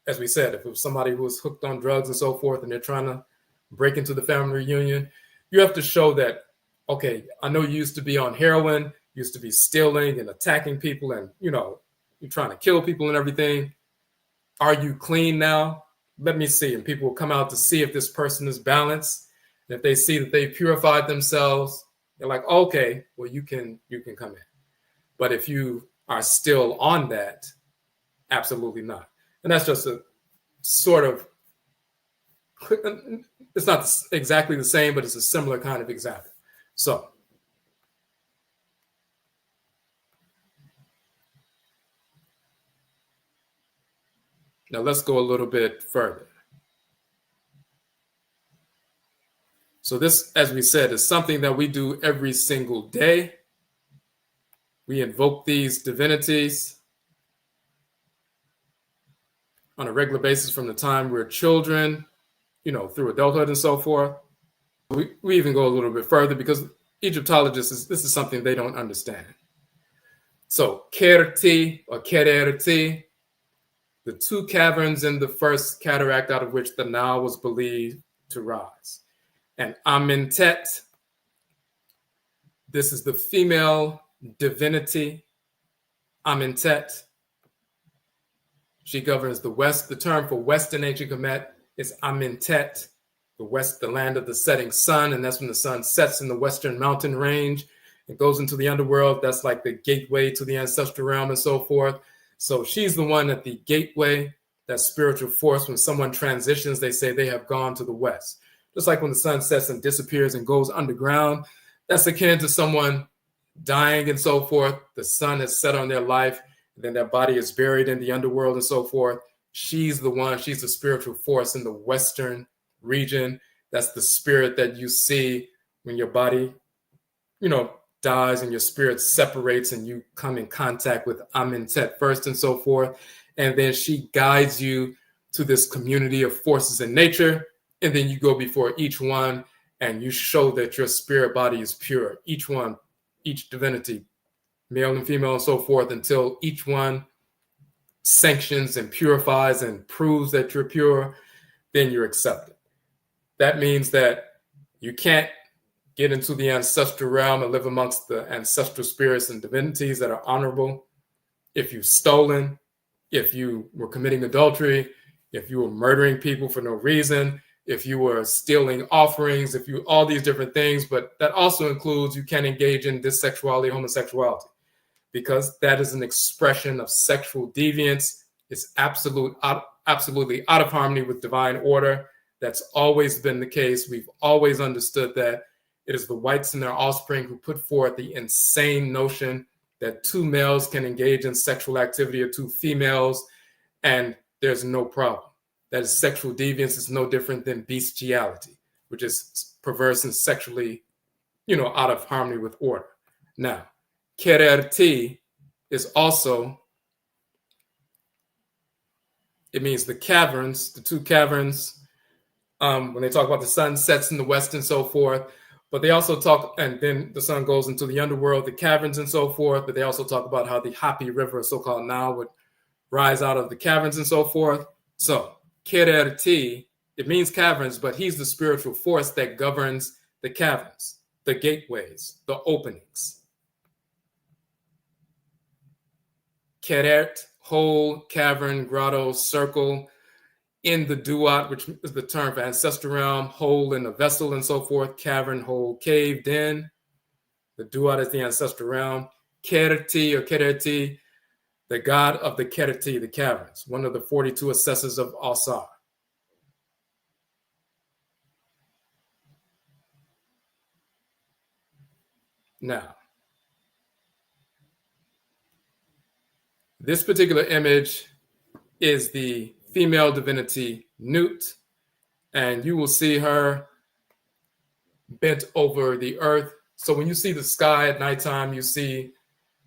as we said, if it was somebody who was hooked on drugs and so forth, and they're trying to break into the family reunion, you have to show that, okay, I know you used to be on heroin, used to be stealing and attacking people, and, you're trying to kill people and everything. Are you clean now? Let me see. And people will come out to see if this person is balanced. And if they see that they've purified themselves, they're like, okay, well, you can come in. But if you are still on that, absolutely not. And that's just a sort of, it's not exactly the same, but it's a similar kind of example. So, now let's go a little bit further. So this, as we said, is something that we do every single day. We invoke these divinities on a regular basis from the time we're children, through adulthood and so forth. We even go a little bit further because Egyptologists, this is something they don't understand. So Kerti or Kererti, the two caverns in the first cataract out of which the Nile was believed to rise. And Amentet, this is the female divinity, Amentet. She governs the West. The term for Western ancient Kamit is Amentet, the West, the land of the setting sun. And that's when the sun sets in the Western mountain range. It goes into the underworld. That's like the gateway to the ancestral realm and so forth. So she's the one at the gateway, that spiritual force. When someone transitions, they say they have gone to the West. Just like when the sun sets and disappears and goes underground, that's akin to someone dying and so forth. The sun has set on their life, and then their body is buried in the underworld and so forth. She's the one, she's the spiritual force in the Western region. That's the spirit that you see when your body, dies and your spirit separates and you come in contact with Amentet first and so forth. And then she guides you to this community of forces in nature. And then you go before each one and you show that your spirit body is pure. Each one, each divinity, male and female and so forth, until each one sanctions and purifies and proves that you're pure, then you're accepted. That means that you can't get into the ancestral realm and live amongst the ancestral spirits and divinities that are honorable if you've stolen, if you were committing adultery, if you were murdering people for no reason, if you were stealing offerings, if you all these different things. But that also includes you can't engage in dissexuality, homosexuality, because that is an expression of sexual deviance. It's absolutely out of harmony with divine order. That's always been the case. We've always understood that it is the whites and their offspring who put forth the insane notion that two males can engage in sexual activity or two females, and there's no problem. That is sexual deviance is no different than bestiality, which is perverse and sexually, out of harmony with order. Now, Kererti is also, it means the caverns, the two caverns, when they talk about the sun sets in the west and so forth. But they also talk, and then the sun goes into the underworld, the caverns and so forth. But they also talk about how the Hapi River, so-called Nile, would rise out of the caverns and so forth. So, Kererti, it means caverns, but he's the spiritual force that governs the caverns, the gateways, the openings. Kerert, hole, cavern, grotto, circle. In the duat, which is the term for ancestral realm, hole in a vessel and so forth, cavern, hole, cave, den. The duat is the ancestral realm. Kerti or Kereti, the god of the Kerti, the caverns, one of the 42 assessors of Asar. Now, this particular image is the female divinity Nut, and you will see her bent over the earth. So when you see the sky at nighttime, you see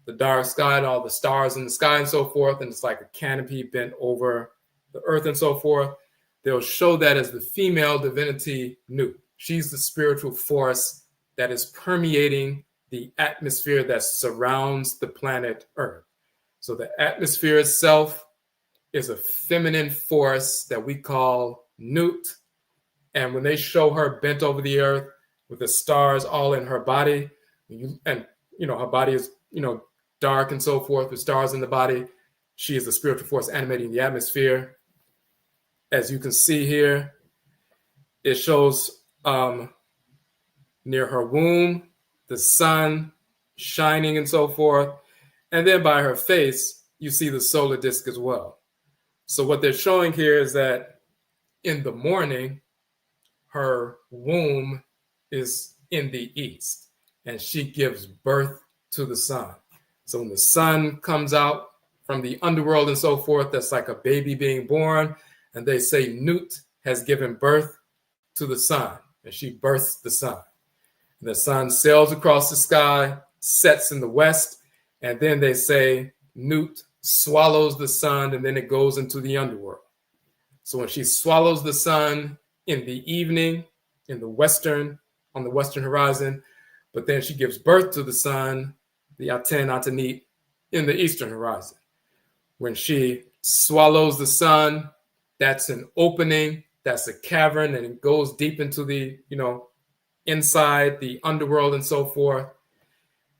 the dark sky and all the stars in the sky and so forth, and it's like a canopy bent over the earth and so forth. They'll show that as the female divinity Nut. She's the spiritual force that is permeating the atmosphere that surrounds the planet Earth. So the atmosphere itself is a feminine force that we call Nut. And when they show her bent over the earth with the stars all in her body, her body is, dark and so forth with stars in the body, she is the spiritual force animating the atmosphere. As you can see here, it shows near her womb, the sun shining and so forth. And then by her face, you see the solar disk as well. So what they're showing here is that in the morning, her womb is in the east, and she gives birth to the sun. So when the sun comes out from the underworld and so forth, that's like a baby being born, and they say Nut has given birth to the sun, and she births the sun. And the sun sails across the sky, sets in the west, and then they say Nut swallows the sun, and then it goes into the underworld. So when she swallows the sun in the evening, on the western horizon, but then she gives birth to the sun, the Aten, in the eastern horizon. When she swallows the sun, that's an opening, that's a cavern, and it goes deep into the, inside the underworld and so forth.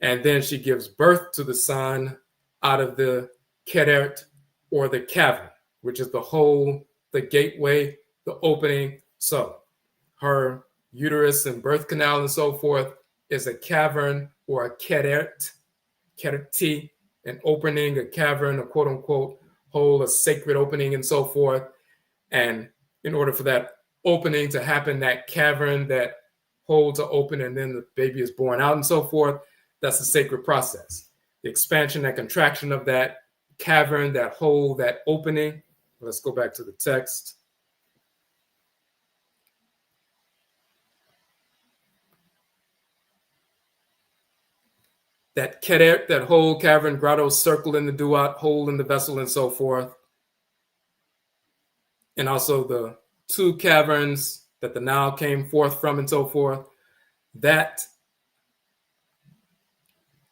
And then she gives birth to the sun out of the Kerert, or the cavern, which is the hole, the gateway, the opening. So her uterus and birth canal and so forth is a cavern or a kerert, kerti, an opening, a cavern, a quote unquote hole, a sacred opening and so forth. And in order for that opening to happen, that cavern, that hole to open, and then the baby is born out and so forth, that's a sacred process. The expansion and contraction of that cavern, that hole, that opening. Let's go back to the text. that Keret, that whole cavern, grotto, circle in the duat, hole in the vessel, and so forth. And also the 2 caverns that the Nile came forth from, and so forth. That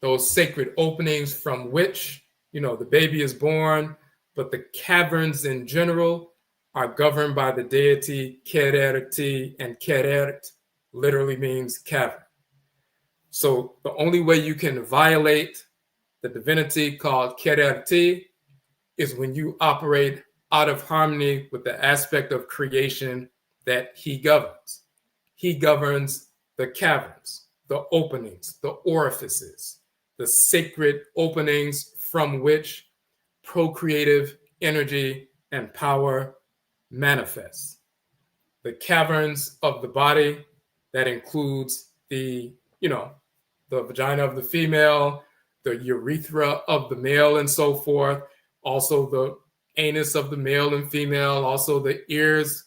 those sacred openings from which, the baby is born, but the caverns in general are governed by the deity Kererti, and Kerert literally means cavern. So the only way you can violate the divinity called Kererti is when you operate out of harmony with the aspect of creation that he governs. He governs the caverns, the openings, the orifices, the sacred openings from which procreative energy and power manifests. The caverns of the body, that includes the vagina of the female, the urethra of the male, and so forth. Also the anus of the male and female. Also the ears,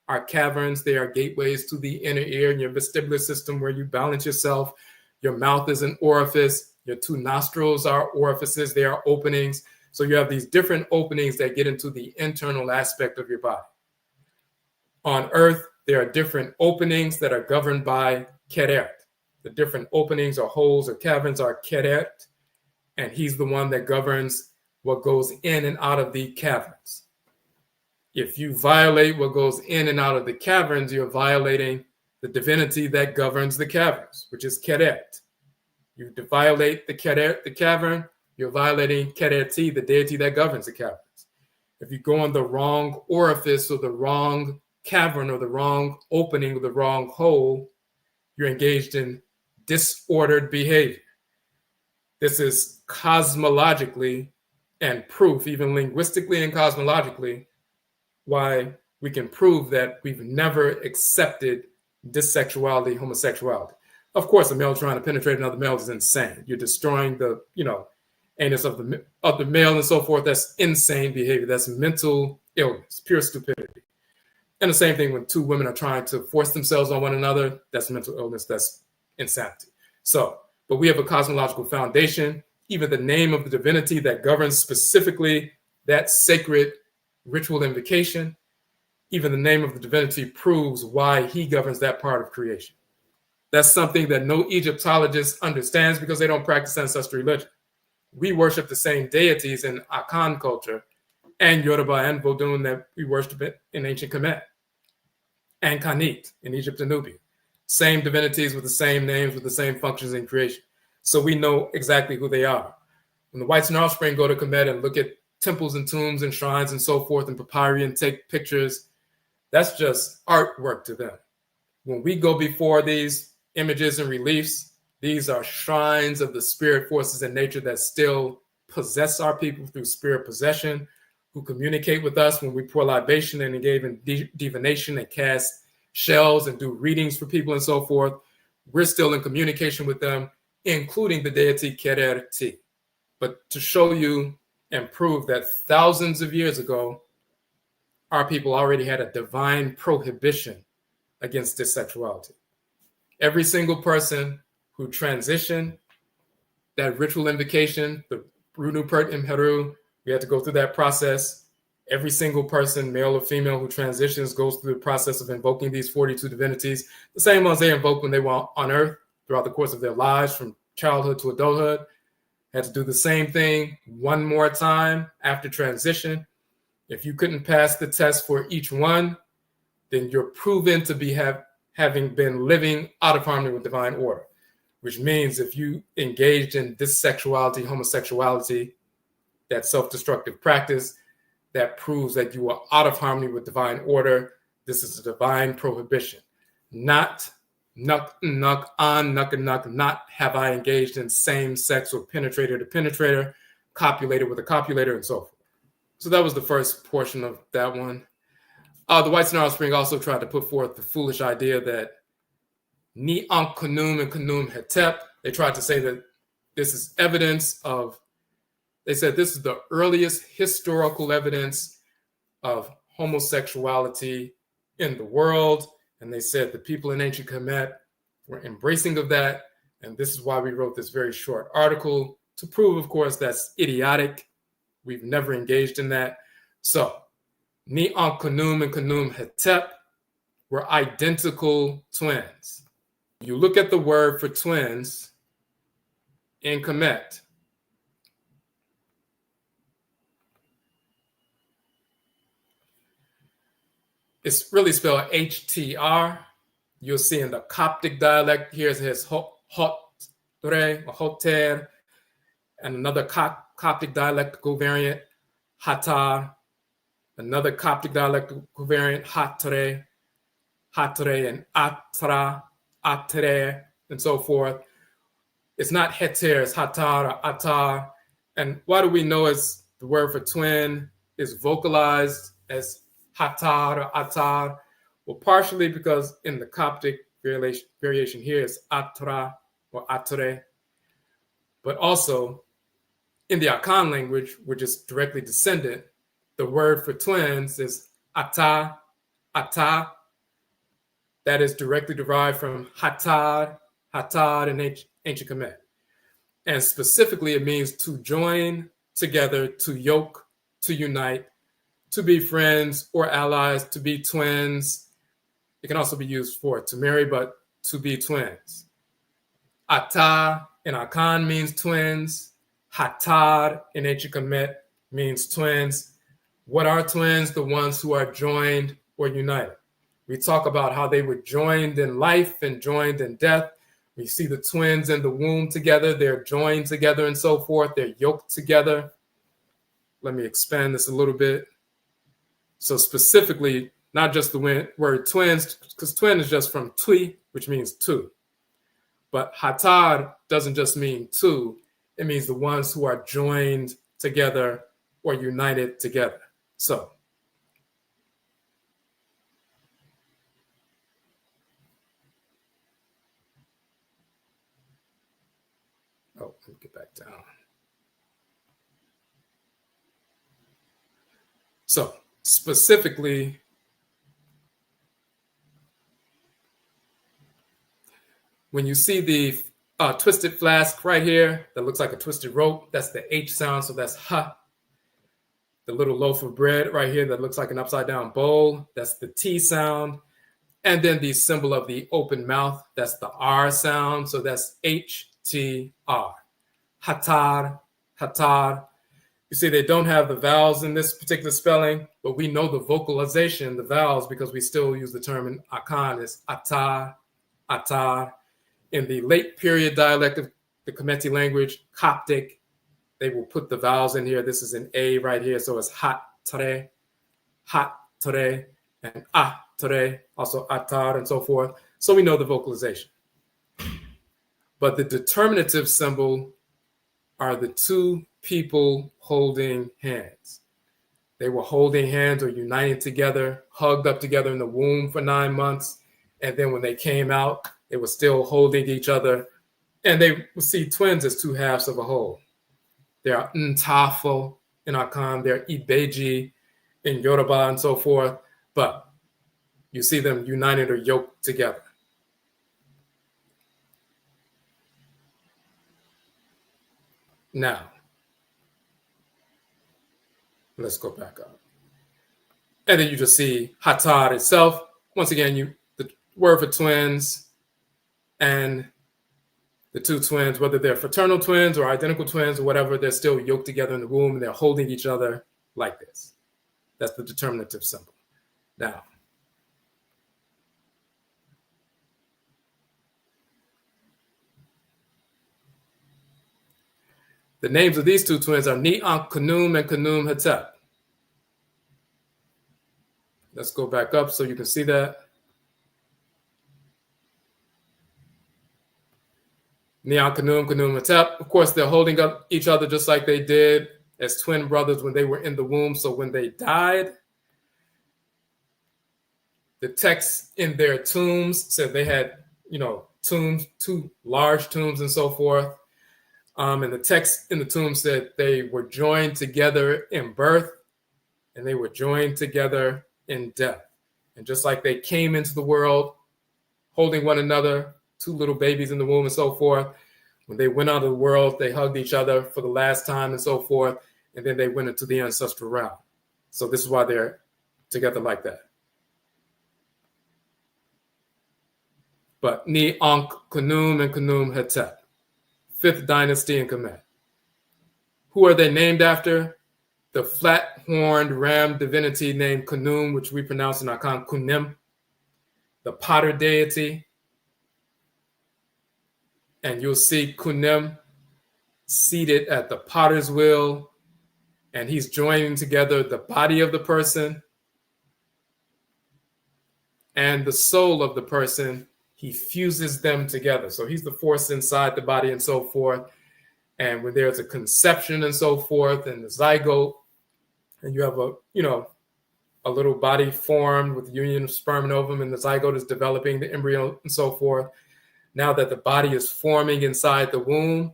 are caverns. They are gateways to the inner ear and your vestibular system where you balance yourself. Your mouth is an orifice. Your 2 nostrils are orifices. They are openings. So you have these different openings that get into the internal aspect of your body. On earth, there are different openings that are governed by Keret. The different openings or holes or caverns are Keret, and he's the one that governs what goes in and out of the caverns. If you violate what goes in and out of the caverns, you're violating the divinity that governs the caverns, which is Keret. You violate the Keret, the cavern, you're violating Kereti, the deity that governs the caverns. If you go on the wrong orifice or the wrong cavern or the wrong opening or the wrong hole, you're engaged in disordered behavior. This is cosmologically and proof, even linguistically and cosmologically, why we can prove that we've never accepted dissexuality, homosexuality. Of course, a male trying to penetrate another male is insane. You're destroying the, anus of the male and so forth. That's insane behavior. That's mental illness, pure stupidity. And the same thing when 2 women are trying to force themselves on one another. That's mental illness. That's insanity. So, but we have a cosmological foundation. Even the name of the divinity that governs specifically that sacred ritual invocation, even the name of the divinity proves why he governs that part of creation. That's something that no Egyptologist understands because they don't practice ancestral religion. We worship the same deities in Akan culture and Yoruba and Vodun that we worship in ancient Kamit and Kamit in Egypt and Nubia. Same divinities with the same names, with the same functions in creation. So we know exactly who they are. When the whites and offspring go to Kamit and look at temples and tombs and shrines and so forth and papyri and take pictures, that's just artwork to them. When we go before these images and reliefs, these are shrines of the spirit forces in nature that still possess our people through spirit possession, who communicate with us when we pour libation and engage in divination and cast shells and do readings for people and so forth. We're still in communication with them, including the deity Kererti. But to show you and prove that thousands of years ago, our people already had a divine prohibition against dissexuality. Every single person who transitioned, that ritual invocation, the Brunu Pert Imheru, we had to go through that process. Every single person, male or female, who transitions goes through the process of invoking these 42 divinities, the same ones they invoked when they were on earth throughout the course of their lives, from childhood to adulthood. Had to do the same thing one more time after transition. If you couldn't pass the test for each one, then you're proven to be having been living out of harmony with divine order, which means if you engaged in dissexuality, homosexuality, that self-destructive practice, that proves that you are out of harmony with divine order. This is a divine prohibition. Not not have I engaged in same sex or penetrator to penetrator, copulator with a copulator, and so forth. So that was the first portion of that one. The Whites and Offspring also tried to put forth the foolish idea that Ni Ankh Khnum and Khnum Hetep, they tried to say that this is evidence of, they said this is the earliest historical evidence of homosexuality in the world. And they said the people in ancient Kemet were embracing of that. And this is why we wrote this very short article, to prove, of course, that's idiotic. We've never engaged in that. So, Ni Ankunum and Kunum Hetep were identical twins. You look at the word for twins in Kamit. It's really spelled HTR. You'll see in the Coptic dialect, here's his Hotre or Hoter, and another Coptic dialectical variant, Hatar, another Coptic dialectical variant, Hatre, and Atra, Atre, and so forth. It's not Heter, it's Hatar or Atar. And why do we know it's the word for twin is vocalized as Hatar or Atar? Well, partially because in the Coptic variation here is Atra or Atre, but also in the Akan language, which is directly descendant, the word for twins is Ata, Ata. That is directly derived from Hatad in ancient Kamit. And specifically, it means to join together, to yoke, to unite, to be friends or allies, to be twins. It can also be used for to marry, but to be twins. Ata in Akan means twins. Hatad in ancient Kamit means twins. What are twins? The ones who are joined or united. We talk about how they were joined in life and joined in death. We see the twins in the womb together. They're joined together and so forth. They're yoked together. Let me expand this a little bit. So specifically, not just the word twins, because twin is just from twi, which means two. But hatad doesn't just mean two. It means the ones who are joined together or united together. So, let me get back down. So, specifically, when you see the twisted flask right here that looks like a twisted rope, that's the H sound, so that's ha. The little loaf of bread right here that looks like an upside down bowl, that's the T sound. And then the symbol of the open mouth, that's the R sound, so that's H-T-R. Hatar, hatar. You see, they don't have the vowels in this particular spelling, but we know the vocalization, the vowels, because we still use the term in Akan is atar, atar. In the late period dialect of the Kameti language, Coptic, they will put the vowels in here. This is an A right here, so it's hat tare, and ah tare, also atar, and so forth. So we know the vocalization. But the determinative symbol are the two people holding hands. They were holding hands or uniting together, hugged up together in the womb for 9 months. And then when they came out, they were still holding each other. And they would see twins as two halves of a whole. There are Ntafo in Akan, there are Ibeji in Yoruba and so forth. But you see them united or yoked together. Now, let's go back up. And then you just see Hatar itself. Once again, the word for twins and the two twins, whether they're fraternal twins or identical twins or whatever, they're still yoked together in the womb and they're holding each other like this. That's the determinative symbol. Now, the names of these two twins are Ni'ank Kunum and Kunum Hetep. Let's go back up so you can see that. Ni'ank Kunum, Kunum Hetep. Of course, they're holding up each other just like they did as twin brothers when they were in the womb. So when they died, the text in their tombs said they had, tombs, two large tombs and so forth. And the text in the tomb said they were joined together in birth and they were joined together in death. And just like they came into the world holding one another, two little babies in the womb and so forth. When they went out of the world, they hugged each other for the last time and so forth, and then they went into the ancestral realm. So this is why they're together like that. But Ni Ankh Khnum and Khnum Hetep, 5th dynasty in Kamit. Who are they named after? The flat-horned ram divinity named Khnum, which we pronounce in Akan Kunim, the potter deity. And you'll see Kunim seated at the potter's wheel, and he's joining together the body of the person and the soul of the person. He fuses them together. So he's the force inside the body and so forth. And when there's a conception and so forth, and the zygote, and you have a little body formed with the union of sperm and ovum, and the zygote is developing the embryo and so forth. Now that the body is forming inside the womb,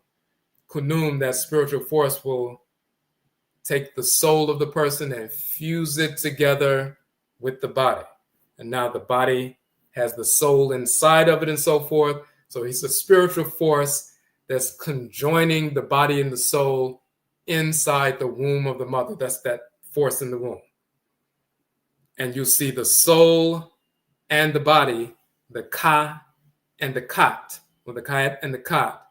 Khnum, that spiritual force, will take the soul of the person and fuse it together with the body. And now the body has the soul inside of it and so forth. So he's a spiritual force that's conjoining the body and the soul inside the womb of the mother. That's that force in the womb. And you see the soul and the body, the Ka and the Kat, or the Kayat and the Kat,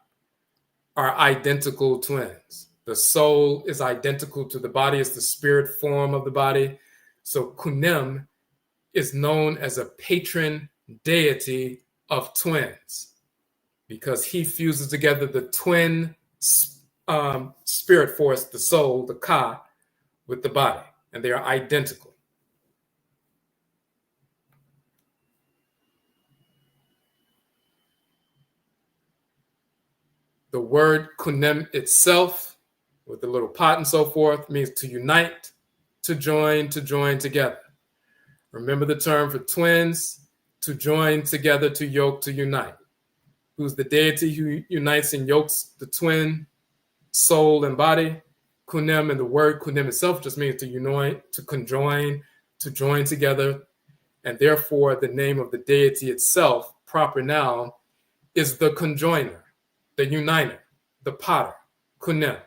are identical twins. The soul is identical to the body. It's the spirit form of the body. So Khunem is known as a patron deity of twins because he fuses together the twin spirit force, the soul, the Ka, with the body, and they are identical. The word Khunem itself, with the little pot and so forth, means to unite, to join together. Remember the term for twins, to join together, to yoke, to unite. Who's the deity who unites and yokes the twin soul and body? Khunem, and the word Khunem itself just means to unite, to conjoin, to join together. And therefore, the name of the deity itself, proper noun, is the conjoiner, the uniter, the potter, Khunem,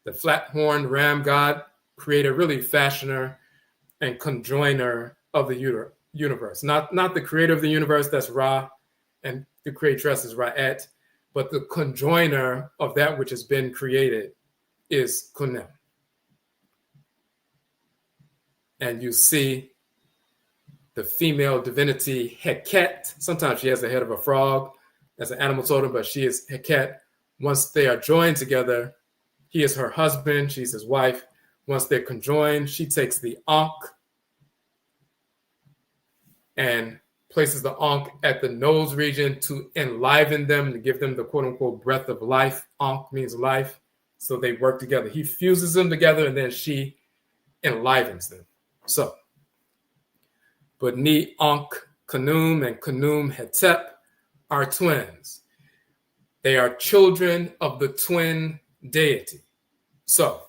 the flat-horned ram god, creator, really fashioner and conjoiner of the universe. Not the creator of the universe, that's Ra, and the creatress is Ra'et, but the conjoiner of that which has been created is Khunem. And you see the female divinity Heket. Sometimes she has the head of a frog as an animal totem, but she is Heket. Once they are joined together, he is her husband, she's his wife. Once they're conjoined, she takes the Ankh and places the Ankh at the nose region to enliven them, to give them the quote-unquote breath of life. Ankh means life. So they work together. He fuses them together, and then she enlivens them. So, but Ni Ankh Khnum and Khnum Hetep are twins. They are children of the twin deity. So,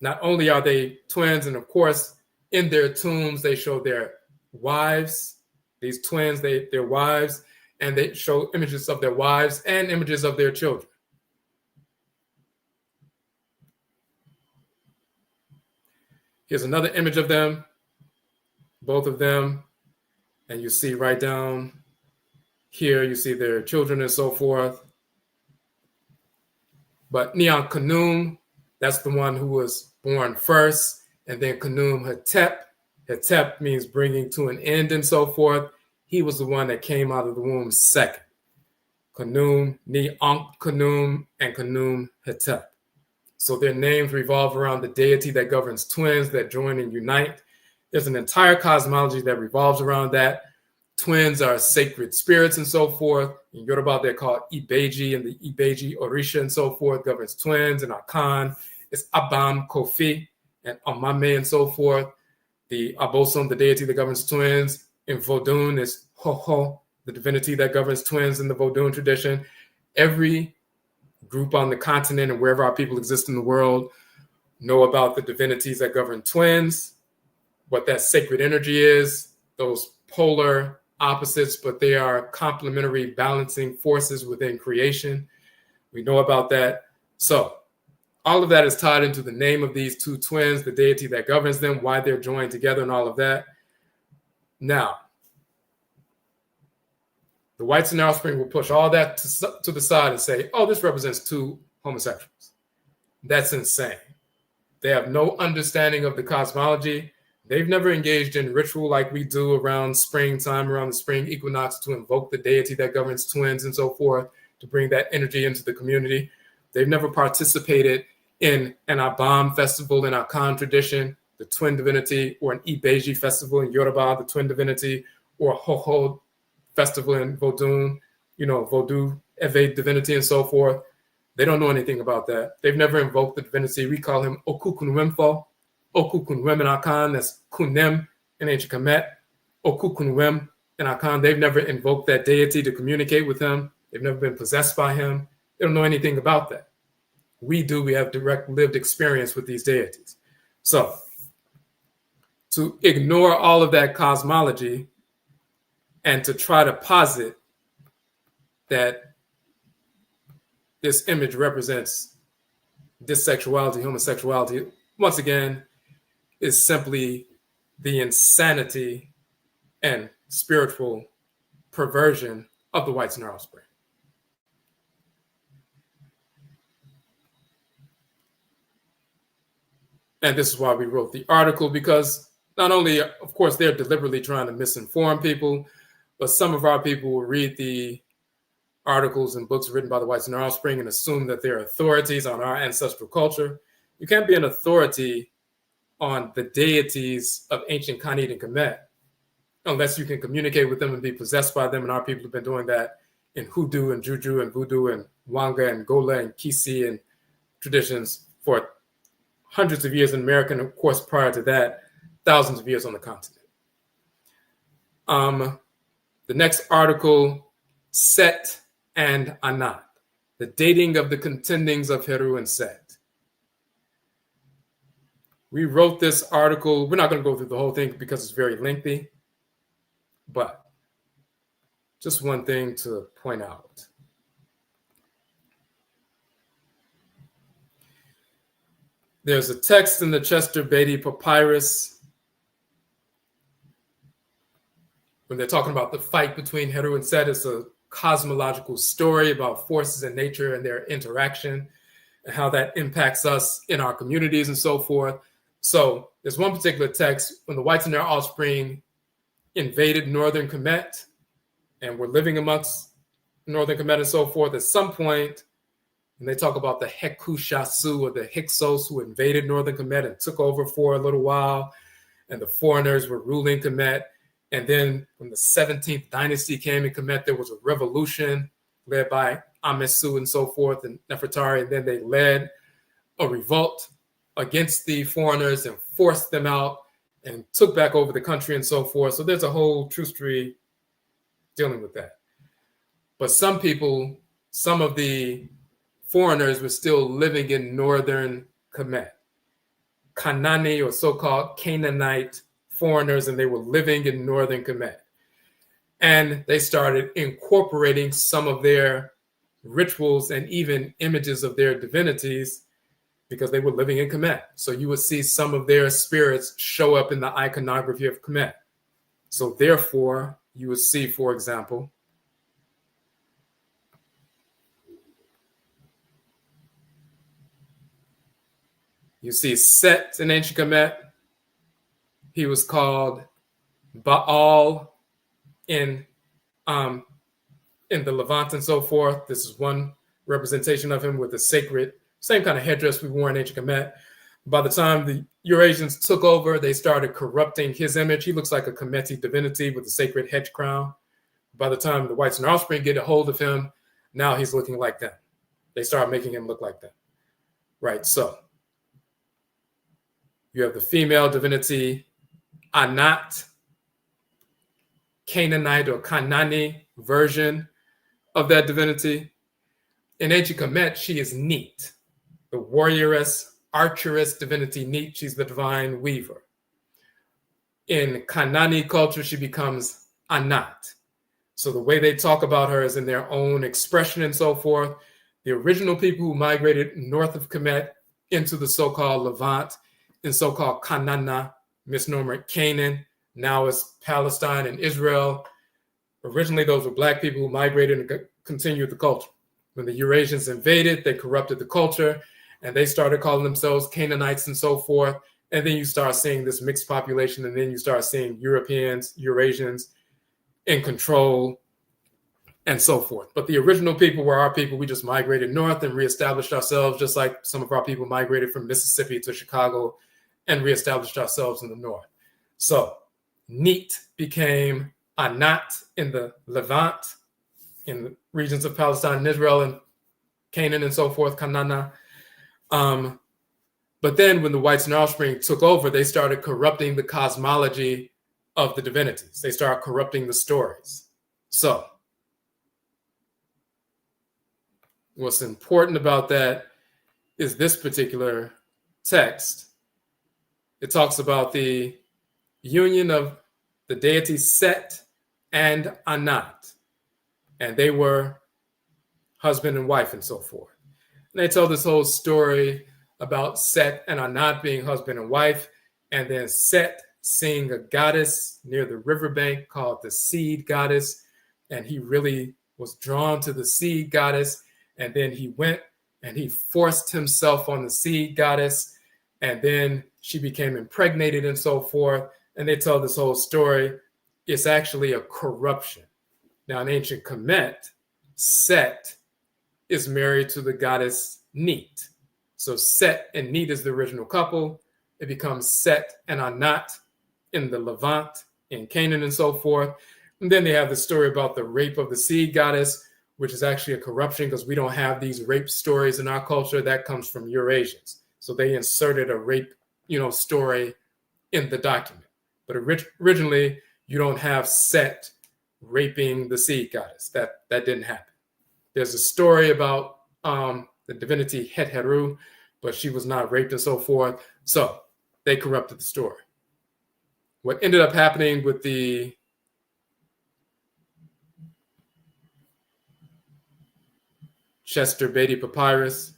not only are they twins, and of course, in their tombs, they show their wives, these twins, their wives, and they show images of their wives and images of their children. Here's another image of them, both of them, and you see right down here, you see their children and so forth. But Nian Khnum, that's the one who was born first, and then Khnum Hetep. Hetep means bringing to an end and so forth. He was the one that came out of the womb second. Khnum, Ni Ankh Khnum, and Khnum Hetep. So their names revolve around the deity that governs twins that join and unite. There's an entire cosmology that revolves around that. Twins are sacred spirits and so forth. In Yoruba, they're called Ibeji, and the Ibeji Orisha and so forth governs twins. And Akan is Abam Kofi and Amame and so forth. The Abosom, the deity that governs twins. In Vodun is Hoho, the divinity that governs twins in the Vodun tradition. Every group on the continent and wherever our people exist in the world know about the divinities that govern twins, what that sacred energy is, those polar opposites, but they are complementary balancing forces within creation. We know about that. So all of that is tied into the name of these two twins, the deity that governs them, why they're joined together, and all of that. Now, the whites and their offspring will push all that to the side and say, oh, this represents two homosexuals. That's insane. They have no understanding of the cosmology. They've never engaged in ritual like we do around springtime, around the spring equinox, to invoke the deity that governs twins and so forth, to bring that energy into the community. They've never participated in an Abam festival in our Akan tradition, the twin divinity, or an Ibeji festival in Yoruba, the twin divinity, or a Hoho festival in Vodun, Vodou, Eve divinity, and so forth. They don't know anything about that. They've never invoked the divinity. We call him Okukunwemfo, Okukunwem in Akan, that's Kunem in ancient Kamit, Okukunwem in Akan. They've never invoked that deity to communicate with him. They've never been possessed by him. They don't know anything about that. We do. We have direct lived experience with these deities. So to ignore all of that cosmology and to try to posit that this image represents dissexuality, homosexuality, once again, is simply the insanity and spiritual perversion of the whites and their offspring. And this is why we wrote the article, because not only, of course, they're deliberately trying to misinform people, but some of our people will read the articles and books written by the whites and their offspring and assume that they're authorities on our ancestral culture. You can't be an authority on the deities of ancient Kamit and Kamit unless you can communicate with them and be possessed by them. And our people have been doing that in hoodoo and juju and voodoo and wanga and gola and kisi and traditions for hundreds of years in America, and of course, prior to that, thousands of years on the continent. The next article, Set and Anat, the dating of the contendings of Heru and Set. We wrote this article. We're not going to go through the whole thing because it's very lengthy, but just one thing to point out. There's a text in the Chester Beatty Papyrus when they're talking about the fight between Heru and Set. It's a cosmological story about forces in nature and their interaction and how that impacts us in our communities and so forth. So there's one particular text when the whites and their offspring invaded northern Kamit and were living amongst northern Kamit and so forth. At some point, and they talk about the Hekushasu or the Hyksos who invaded northern Kamit and took over for a little while, and the foreigners were ruling Kamit. And then when the 17th dynasty came in Kamit, there was a revolution led by Amesu and so forth and Nefertari, and then they led a revolt against the foreigners and forced them out and took back over the country and so forth. So there's a whole true story dealing with that. But some people, some of the foreigners were still living in northern Kamit, Kanani or so-called Canaanite foreigners, and they were living in northern Kamit. And they started incorporating some of their rituals and even images of their divinities because they were living in Kamit. So you would see some of their spirits show up in the iconography of Kamit. So therefore, you would see, for example, you see Set in ancient Kamit. He was called Baal in the Levant and so forth. This is one representation of him with the sacred, same kind of headdress we wore in ancient Kamit. By the time the Eurasians took over, they started corrupting his image. He looks like a Kameti divinity with a sacred hedge crown. By the time the whites and their offspring get a hold of him, now he's looking like them. They start making him look like them. Right, so you have the female divinity Anat, Canaanite or Kanani version of that divinity. In ancient Kamit, she is Neat, the warrioress, archeress divinity Neat. She's the divine weaver. In Kanani culture, she becomes Anat. So the way they talk about her is in their own expression and so forth. The original people who migrated north of Kamit into the so-called Levant in so-called Kanana, misnomer Canaan, now it's Palestine and Israel. Originally, those were black people who migrated and continued the culture. When the Eurasians invaded, they corrupted the culture, and they started calling themselves Canaanites and so forth. And then you start seeing this mixed population, and then you start seeing Europeans, Eurasians in control, and so forth. But the original people were our people. We just migrated north and reestablished ourselves, just like some of our people migrated from Mississippi to Chicago and reestablished ourselves in the north. So Neat became Anat in the Levant, in the regions of Palestine and Israel and Canaan and so forth, Kanana. But then when the whites and offspring took over, they started corrupting the cosmology of the divinities. They started corrupting the stories. So what's important about that is this particular text. It talks about the union of the deity Set and Anat, and they were husband and wife and so forth. And they tell this whole story about Set and Anat being husband and wife, and then Set seeing a goddess near the riverbank called the seed goddess, and he really was drawn to the seed goddess, and then he went and he forced himself on the seed goddess, and then she became impregnated and so forth, and they tell this whole story. It's actually a corruption. Now, in ancient Kemet, Set is married to the goddess Neat. So Set and Neat is the original couple. It becomes Set and Anat in the Levant, in Canaan and so forth. And then they have the story about the rape of the seed goddess, which is actually a corruption because we don't have these rape stories in our culture. That comes from Eurasians. So they inserted a rape, story in the document. But originally, you don't have Set raping the seed goddess. That didn't happen. There's a story about the divinity Het Heru, but she was not raped and so forth. So they corrupted the story. What ended up happening with the Chester Beatty Papyrus,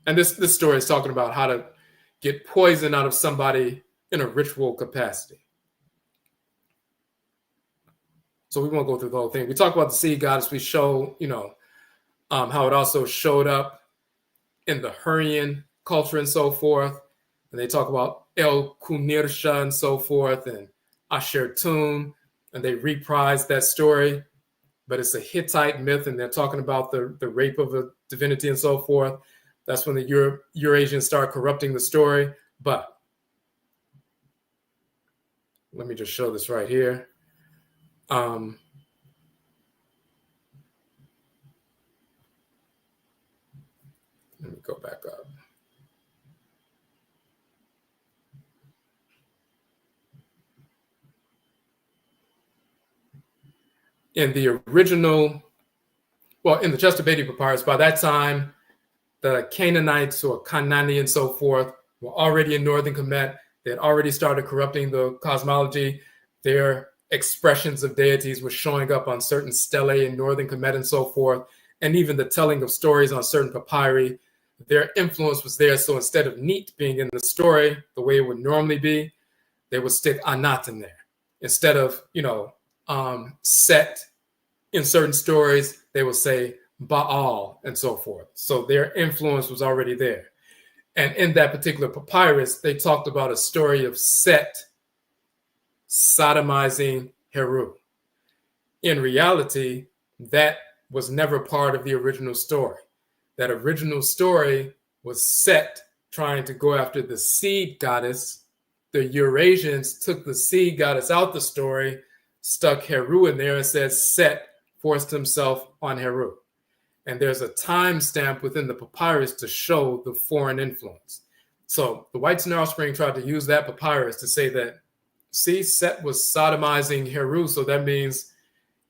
and this story is talking about how to get poison out of somebody in a ritual capacity. So we won't go through the whole thing. We talk about the seed goddess. We show, how it also showed up in the Hurrian culture and so forth. And they talk about El Kunirsha and so forth and Asher Tum, and they reprise that story. But it's a Hittite myth, and they're talking about the rape of a divinity and so forth. That's when the Eurasians start corrupting the story. But let me just show this right here. Let me go back up. In the original, in the Chester Beatty Papyrus, by that time, the Canaanites or Kanani and so forth were already in northern Kemet. They had already started corrupting the cosmology. Their expressions of deities were showing up on certain stelae in northern Kemet and so forth. And even the telling of stories on certain papyri, their influence was there. So instead of Neat being in the story the way it would normally be, they would stick Anat in there. Instead of, Set in certain stories, they would say Baal and so forth. So their influence was already there. And in that particular papyrus, they talked about a story of Set sodomizing Heru. In reality, that was never part of the original story. That original story was Set trying to go after the seed goddess. The Eurasians took the seed goddess out the story, stuck Heru in there, and said Set forced himself on Heru. And there's a timestamp within the papyrus to show the foreign influence. So the whites and offspring tried to use that papyrus to say that, see, Set was sodomizing Heru, so that means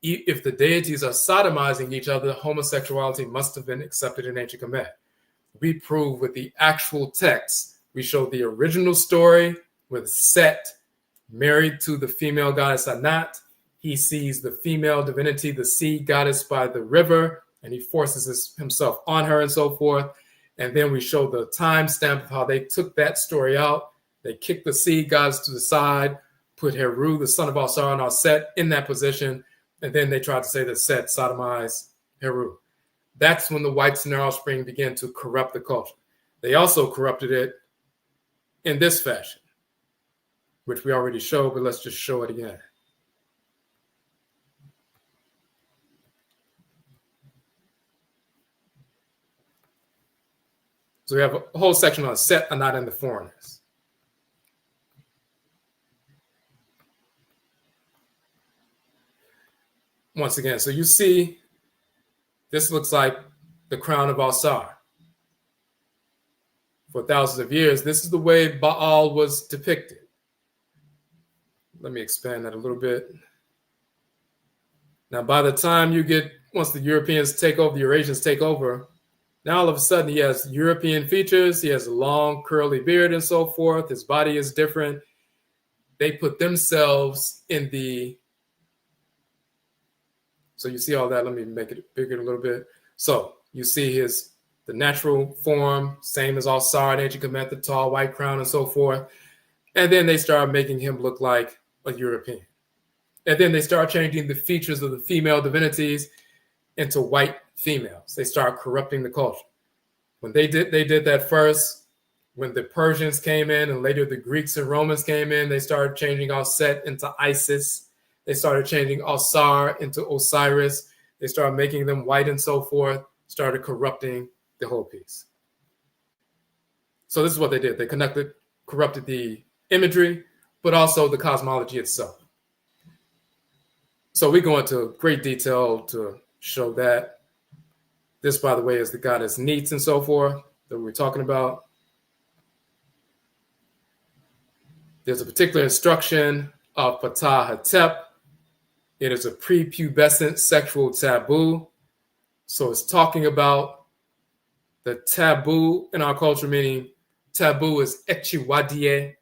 if the deities are sodomizing each other, homosexuality must have been accepted in ancient Kemet. We prove with the actual text, we show the original story with Set married to the female goddess Anat, he sees the female divinity, the sea goddess by the river, and he forces himself on her and so forth. And then we show the timestamp of how they took that story out. They kicked the sea goddess to the side, put Heru, the son of Alsar, and Set in that position, and then they tried to say that Set sodomized Heru. That's when the whites in their offspring began to corrupt the culture. They also corrupted it in this fashion, which we already showed, but let's just show it again. So we have a whole section on Set are not in the foreigners. Once again, so you see, this looks like the crown of Alsar. For thousands of years, this is the way Baal was depicted. Let me expand that a little bit. Now, by the time you get, once the Europeans take over, the Eurasians take over, now all of a sudden he has European features, he has a long curly beard and so forth, his body is different. They put themselves in the, so you see all that, let me make it bigger a little bit. So you see the natural form, same as Alsar and ancient Kamit, the tall white crown and so forth. And then they start making him look like a European. And then they start changing the features of the female divinities into white females. They start corrupting the culture. When they did that first. When the Persians came in and later the Greeks and Romans came in, they started changing Set into Isis. They started changing Alsar into Osiris. They started making them white and so forth, started corrupting the whole piece. So this is what they did. They corrupted the imagery, but also the cosmology itself. So we go into great detail to show that. This, by the way, is the goddess Neets and so forth that we're talking about. There's a particular instruction of Ptah Hetep. It is a prepubescent sexual taboo. So it's talking about the taboo in our culture, meaning taboo is echiwadie.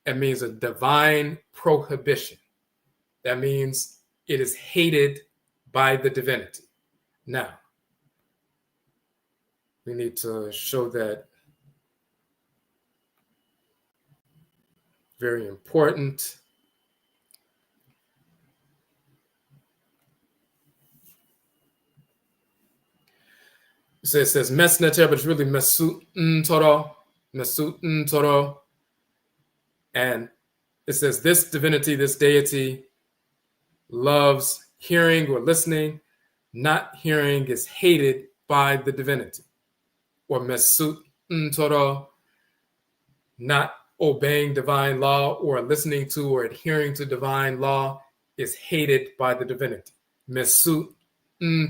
It means a divine prohibition. That means it is hated by the divinity. Now, we need to show that. Very important. So it says Mesneter, but it's really Mesut Toro. And it says this divinity, this deity, loves hearing or listening. Not hearing is hated by the divinity. Or Mesut Toro, not obeying divine law or listening to or adhering to divine law is hated by the divinity. Mesut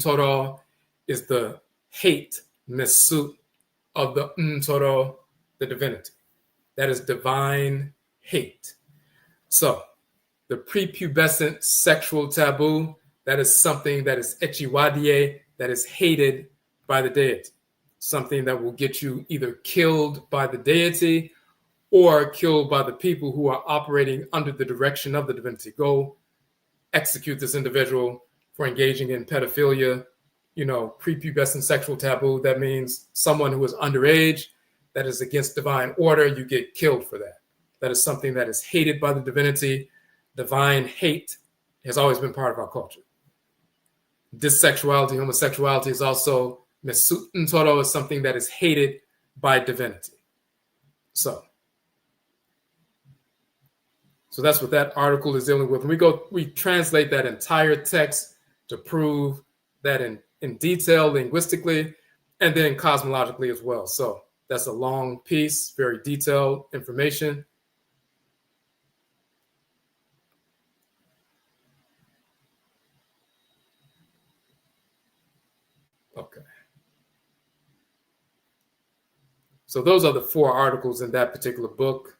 Toro is the hate, Mesut, of the Toro, the divinity. That is divine hate. So the prepubescent sexual taboo, that is something that is echiwadie, that is hated by the deity. Something that will get you either killed by the deity or killed by the people who are operating under the direction of the divinity. Go execute this individual for engaging in pedophilia, prepubescent sexual taboo. That means someone who is underage, that is against divine order, you get killed for that. That is something that is hated by the divinity. Divine hate has always been part of our culture. Dissexuality, homosexuality is also, Mesut Toro is something that is hated by divinity. So that's what that article is dealing with. And we translate that entire text to prove that in detail, linguistically, and then cosmologically as well. So that's a long piece, very detailed information. Okay. So those are the 4 articles in that particular book.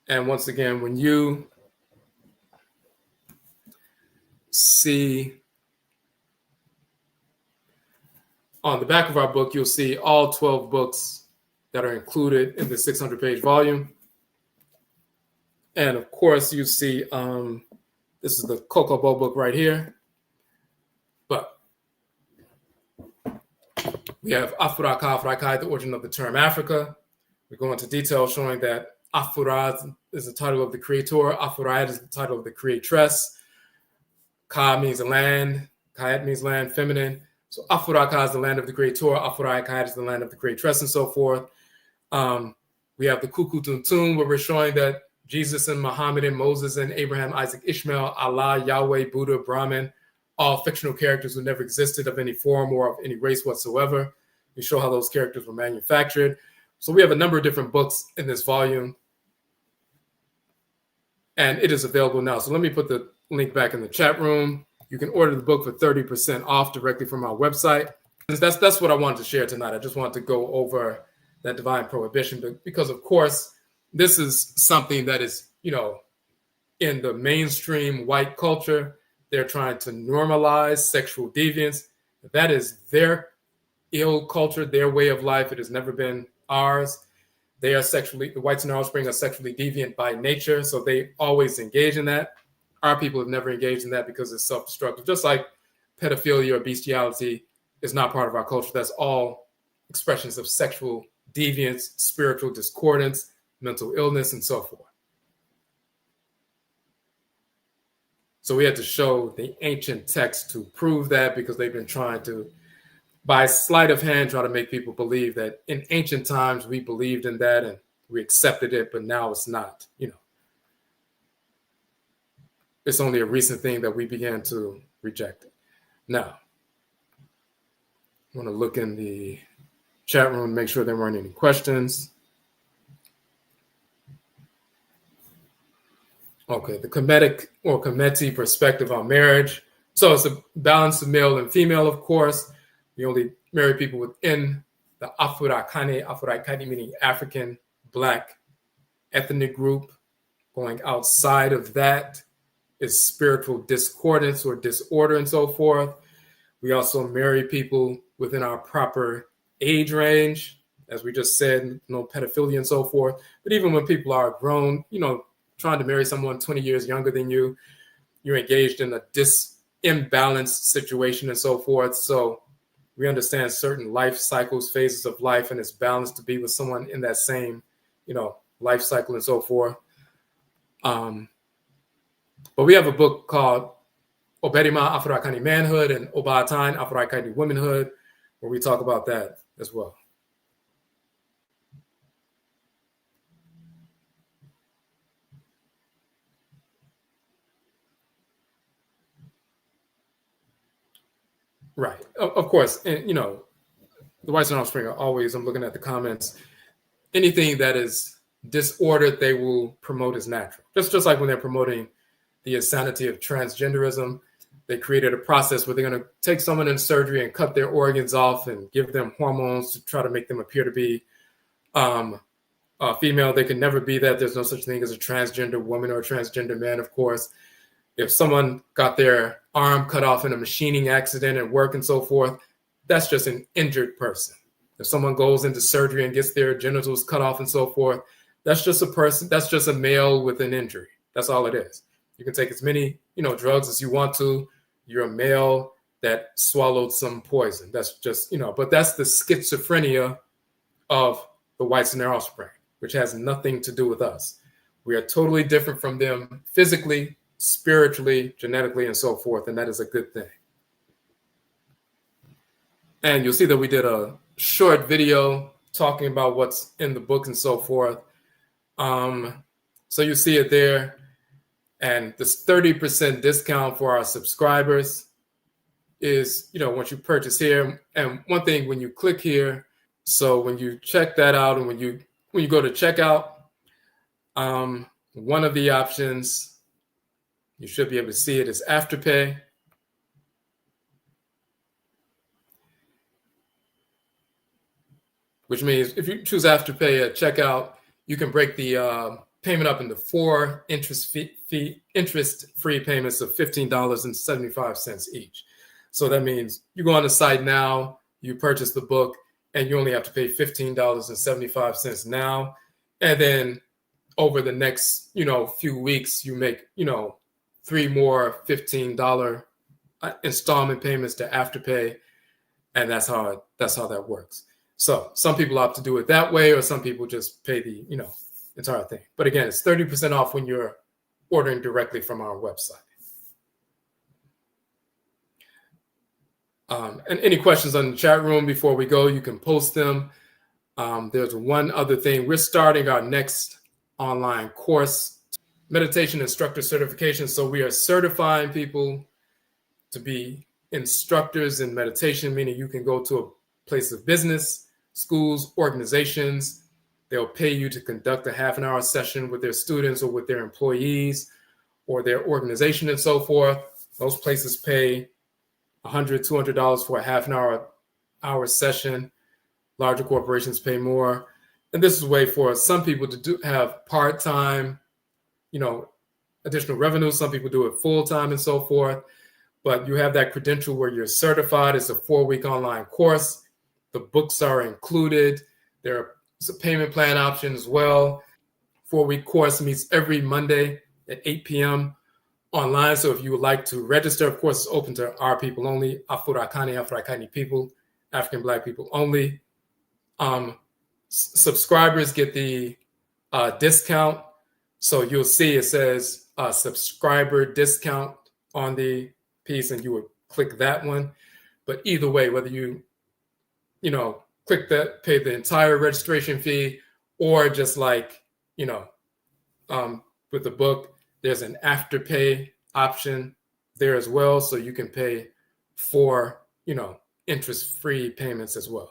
And once again, when you see on the back of our book, you'll see all 12 books that are included in the 600-page volume. And of course, you see, this is the Kokobo book right here. But we have Afuraitkaitnit, the origin of the term Africa. We go into detail showing that Afurad is the title of the creator, Afurait is the title of the creatress. Ka means land, Kayet means land, feminine. So Afuraka is the land of the creator, Afuraitkaitnit is the land of the creatress, and so forth. We have the Kukutuntun, where we're showing that Jesus and Muhammad and Moses and Abraham, Isaac, Ishmael, Allah, Yahweh, Buddha, Brahman, all fictional characters who never existed of any form or of any race whatsoever. We show how those characters were manufactured. So we have a number of different books in this volume, and it is available now. So let me put the link back in the chat room. You can order the book for 30% off directly from our website. That's what I wanted to share tonight. I just wanted to go over that divine prohibition, because of course, this is something that is, in the mainstream white culture, they're trying to normalize sexual deviance. That is their ill culture, their way of life. It has never been ours. They are the whites and their offspring are sexually deviant by nature, so they always engage in that. Our people have never engaged in that because it's self-destructive. Just like pedophilia or bestiality is not part of our culture. That's all expressions of sexual deviance, spiritual discordance, mental illness, and so forth. So we had to show the ancient text to prove that, because they've been trying to, by sleight of hand, try to make people believe that in ancient times we believed in that and we accepted it, but now it's not. It's only a recent thing that we began to reject it. Now, I want to look in the chat room, make sure there weren't any questions. Okay, the Kemetic or Kemeti perspective on marriage. So it's a balance of male and female, of course. We only marry people within the Afuraitkaitnit, meaning African Black ethnic group. Going outside of that is spiritual discordance or disorder and so forth. We also marry people within our proper age range, as we just said, no pedophilia and so forth. But even when people are grown, trying to marry someone 20 years younger than you, you're engaged in a imbalanced situation and so forth. So we understand certain life cycles, phases of life, and it's balanced to be with someone in that same, life cycle and so forth. But we have a book called Oberima Afurakani Manhood and Obaatain Afuraitkaitnit Womanhood, where we talk about that as well. Right. Of course. And, the whites and offspring are always, I'm looking at the comments, anything that is disordered, they will promote as natural. Just like when they're promoting the insanity of transgenderism, they created a process where they're going to take someone in surgery and cut their organs off and give them hormones to try to make them appear to be female. They can never be that. There's no such thing as a transgender woman or a transgender man, of course. If someone got their arm cut off in a machining accident at work and so forth, that's just an injured person. If someone goes into surgery and gets their genitals cut off and so forth, that's just a person, that's just a male with an injury. That's all it is. You can take as many, drugs as you want to. You're a male that swallowed some poison. That's just, but that's the schizophrenia of the whites and their offspring, which has nothing to do with us. We are totally different from them physically, spiritually, genetically, and so forth, and that is a good thing. And you'll see that we did a short video talking about what's in the book and so forth. So you see it there. And this 30% discount for our subscribers is, once you purchase here. And one thing, when you click here, so when you check that out and when you go to checkout, one of the options, you should be able to see it, is Afterpay. Which means if you choose Afterpay at checkout, you can break the payment up into 4 interest-free payments of $15.75 each. So that means you go on the site now, you purchase the book, and you only have to pay $15.75 now. And then over the next, few weeks, you make, 3 more $15 installment payments to Afterpay, and that's how that works. So some people opt to do it that way, or some people just pay the, entire thing. But again, it's 30% off when you're ordering directly from our website. And any questions on the chat room before we go, you can post them. There's one other thing. We're starting our next online course, meditation instructor certification. So we are certifying people to be instructors in meditation, meaning you can go to a place of business, schools, organizations. They'll pay you to conduct a half-an-hour session with their students or with their employees or their organization and so forth. Those places pay $100, $200 for a half-an-hour session. Larger corporations pay more. And this is a way for some people to have part-time, additional revenue. Some people do it full-time and so forth. But you have that credential where you're certified. It's a 4-week online course. The books are included. There's a payment plan option as well. 4-week course meets every Monday at 8 p.m. online. So if you would like to register, of course, it's open to our people only, Afurakani, Afuraitkaitnit people, African Black people only. Subscribers get the discount. So you'll see it says subscriber discount on the piece, and you would click that one. But either way, whether you, click that, pay the entire registration fee, or just like, with the book, there's an afterpay option there as well. So you can pay for, interest-free payments as well.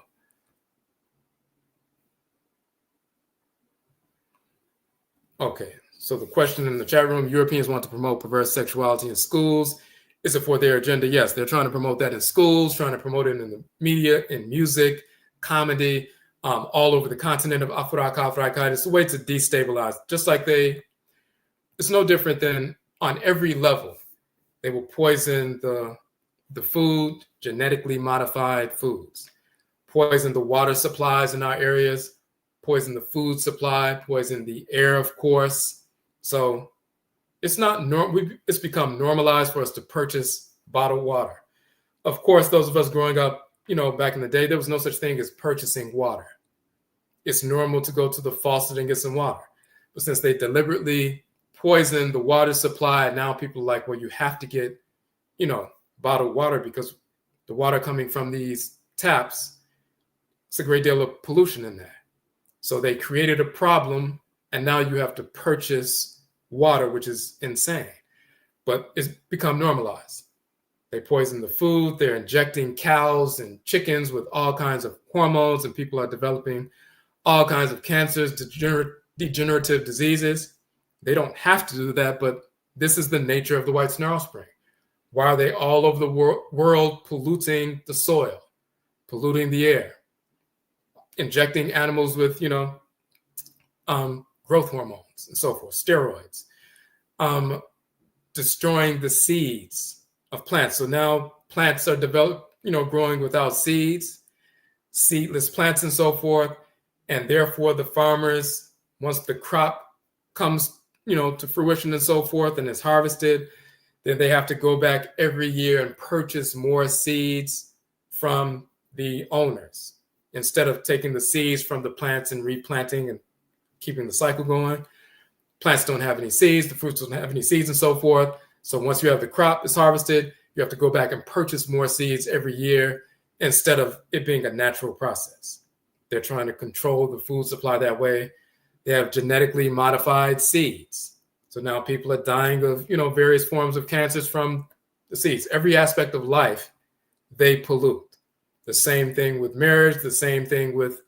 Okay, so the question in the chat room, Europeans want to promote perverse sexuality in schools. Is it for their agenda? Yes, they're trying to promote that in schools, trying to promote it in the media, in music, comedy, all over the continent of Afuraitkaitnit. It's a way to destabilize, just like it's no different than on every level. They will poison the food, genetically modified foods, poison the water supplies in our areas, poison the food supply, poison the air, of course. So it's it's become normalized for us to purchase bottled water. Of course, those of us growing up, back in the day, there was no such thing as purchasing water. It's normal to go to the faucet and get some water. But since they deliberately poison the water supply, now people are like, well, you have to get, bottled water because the water coming from these taps, it's a great deal of pollution in there. So they created a problem, and now you have to purchase water, which is insane. But it's become normalized. They poison the food. They're injecting cows and chickens with all kinds of hormones, and people are developing all kinds of cancers, degenerative diseases. They don't have to do that, but this is the nature of the white snarl spring. Why are they all over the world polluting the soil, polluting the air, injecting animals with, growth hormones and so forth, steroids, destroying the seeds of plants. So now plants are growing without seeds, seedless plants and so forth. And therefore the farmers, once the crop comes, to fruition and so forth and is harvested, then they have to go back every year and purchase more seeds from the owners instead of taking the seeds from the plants and replanting and keeping the cycle going. Plants don't have any seeds, the fruits don't have any seeds and so forth. So once you have the crop is harvested, you have to go back and purchase more seeds every year instead of it being a natural process. They're trying to control the food supply that way. They have genetically modified seeds. So now people are dying of, various forms of cancers from the seeds. Every aspect of life, they pollute. The same thing with marriage, the same thing with,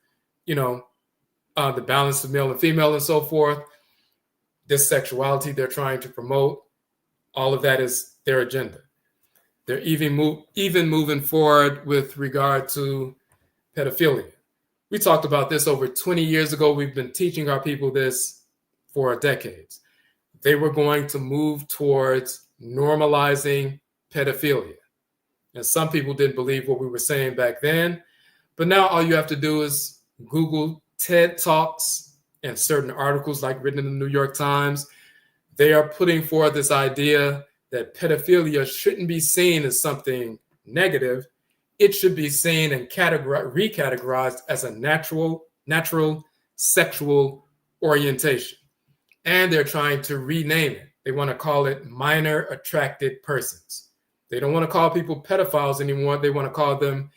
the balance of male and female and so forth. Dissexuality they're trying to promote. All of that is their agenda. They're even moving forward with regard to pedophilia. We talked about this over 20 years ago. We've been teaching our people this for decades. They were going to move towards normalizing pedophilia. And some people didn't believe what we were saying back then. But now all you have to do is Google TED Talks in certain articles, like written in the New York Times, they are putting forth this idea that pedophilia shouldn't be seen as something negative. It should be seen and recategorized as a natural sexual orientation. And they're trying to rename it. They want to call it minor attracted persons. They don't want to call people pedophiles anymore. They want to call them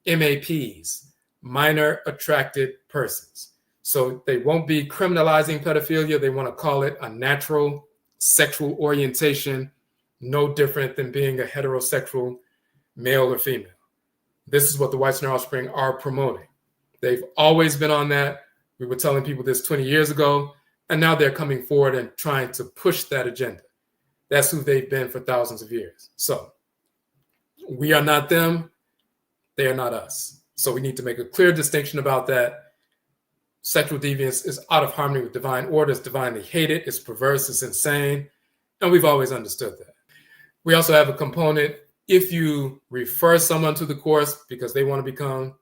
MAPs, minor attracted persons. So they won't be criminalizing pedophilia. They want to call it a natural sexual orientation, no different than being a heterosexual male or female. This is what the Whites and Their Offspring are promoting. They've always been on that. We were telling people this 20 years ago, and now they're coming forward and trying to push that agenda. That's who they've been for thousands of years. So we are not them. They are not us. So we need to make a clear distinction about that. Sexual deviance is out of harmony with divine order. It's divinely hated. It's perverse. It's insane. And we've always understood that. We also have a component. If you refer someone to the course because they want to become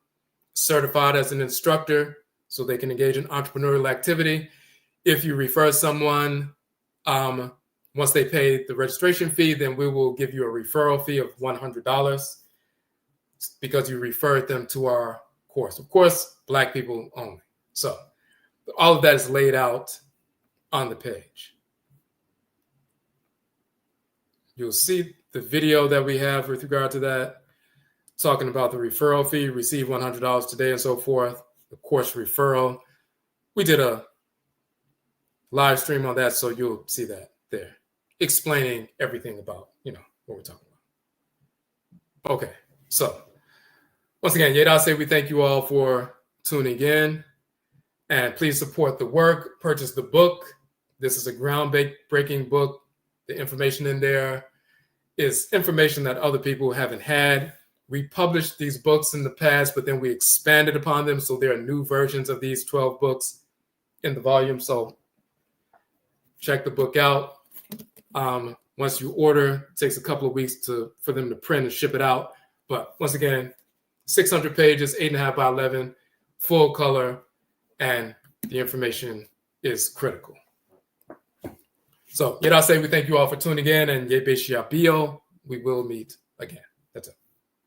certified as an instructor so they can engage in entrepreneurial activity, if you refer someone, once they pay the registration fee, then we will give you a referral fee of $100 because you referred them to our course. Of course, Black people only. So all of that is laid out on the page. You'll see the video that we have with regard to that, talking about the referral fee, receive $100 today and so forth, the course referral. We did a live stream on that, so you'll see that there, explaining everything about, what we're talking about. Okay, so once again, Yedase, we thank you all for tuning in, and please support the work, purchase the book. This is a groundbreaking book. The information in there is information that other people haven't had. We published these books in the past, but then we expanded upon them, so there are new versions of these 12 books in the volume. So check the book out. Once you order, it takes a couple of weeks for them to print and ship it out. But once again, 600 pages, 8.5 by 11, full color, and the information is critical. So, Yedase, we thank you all for tuning in, and Yebeshiabio, we will meet again.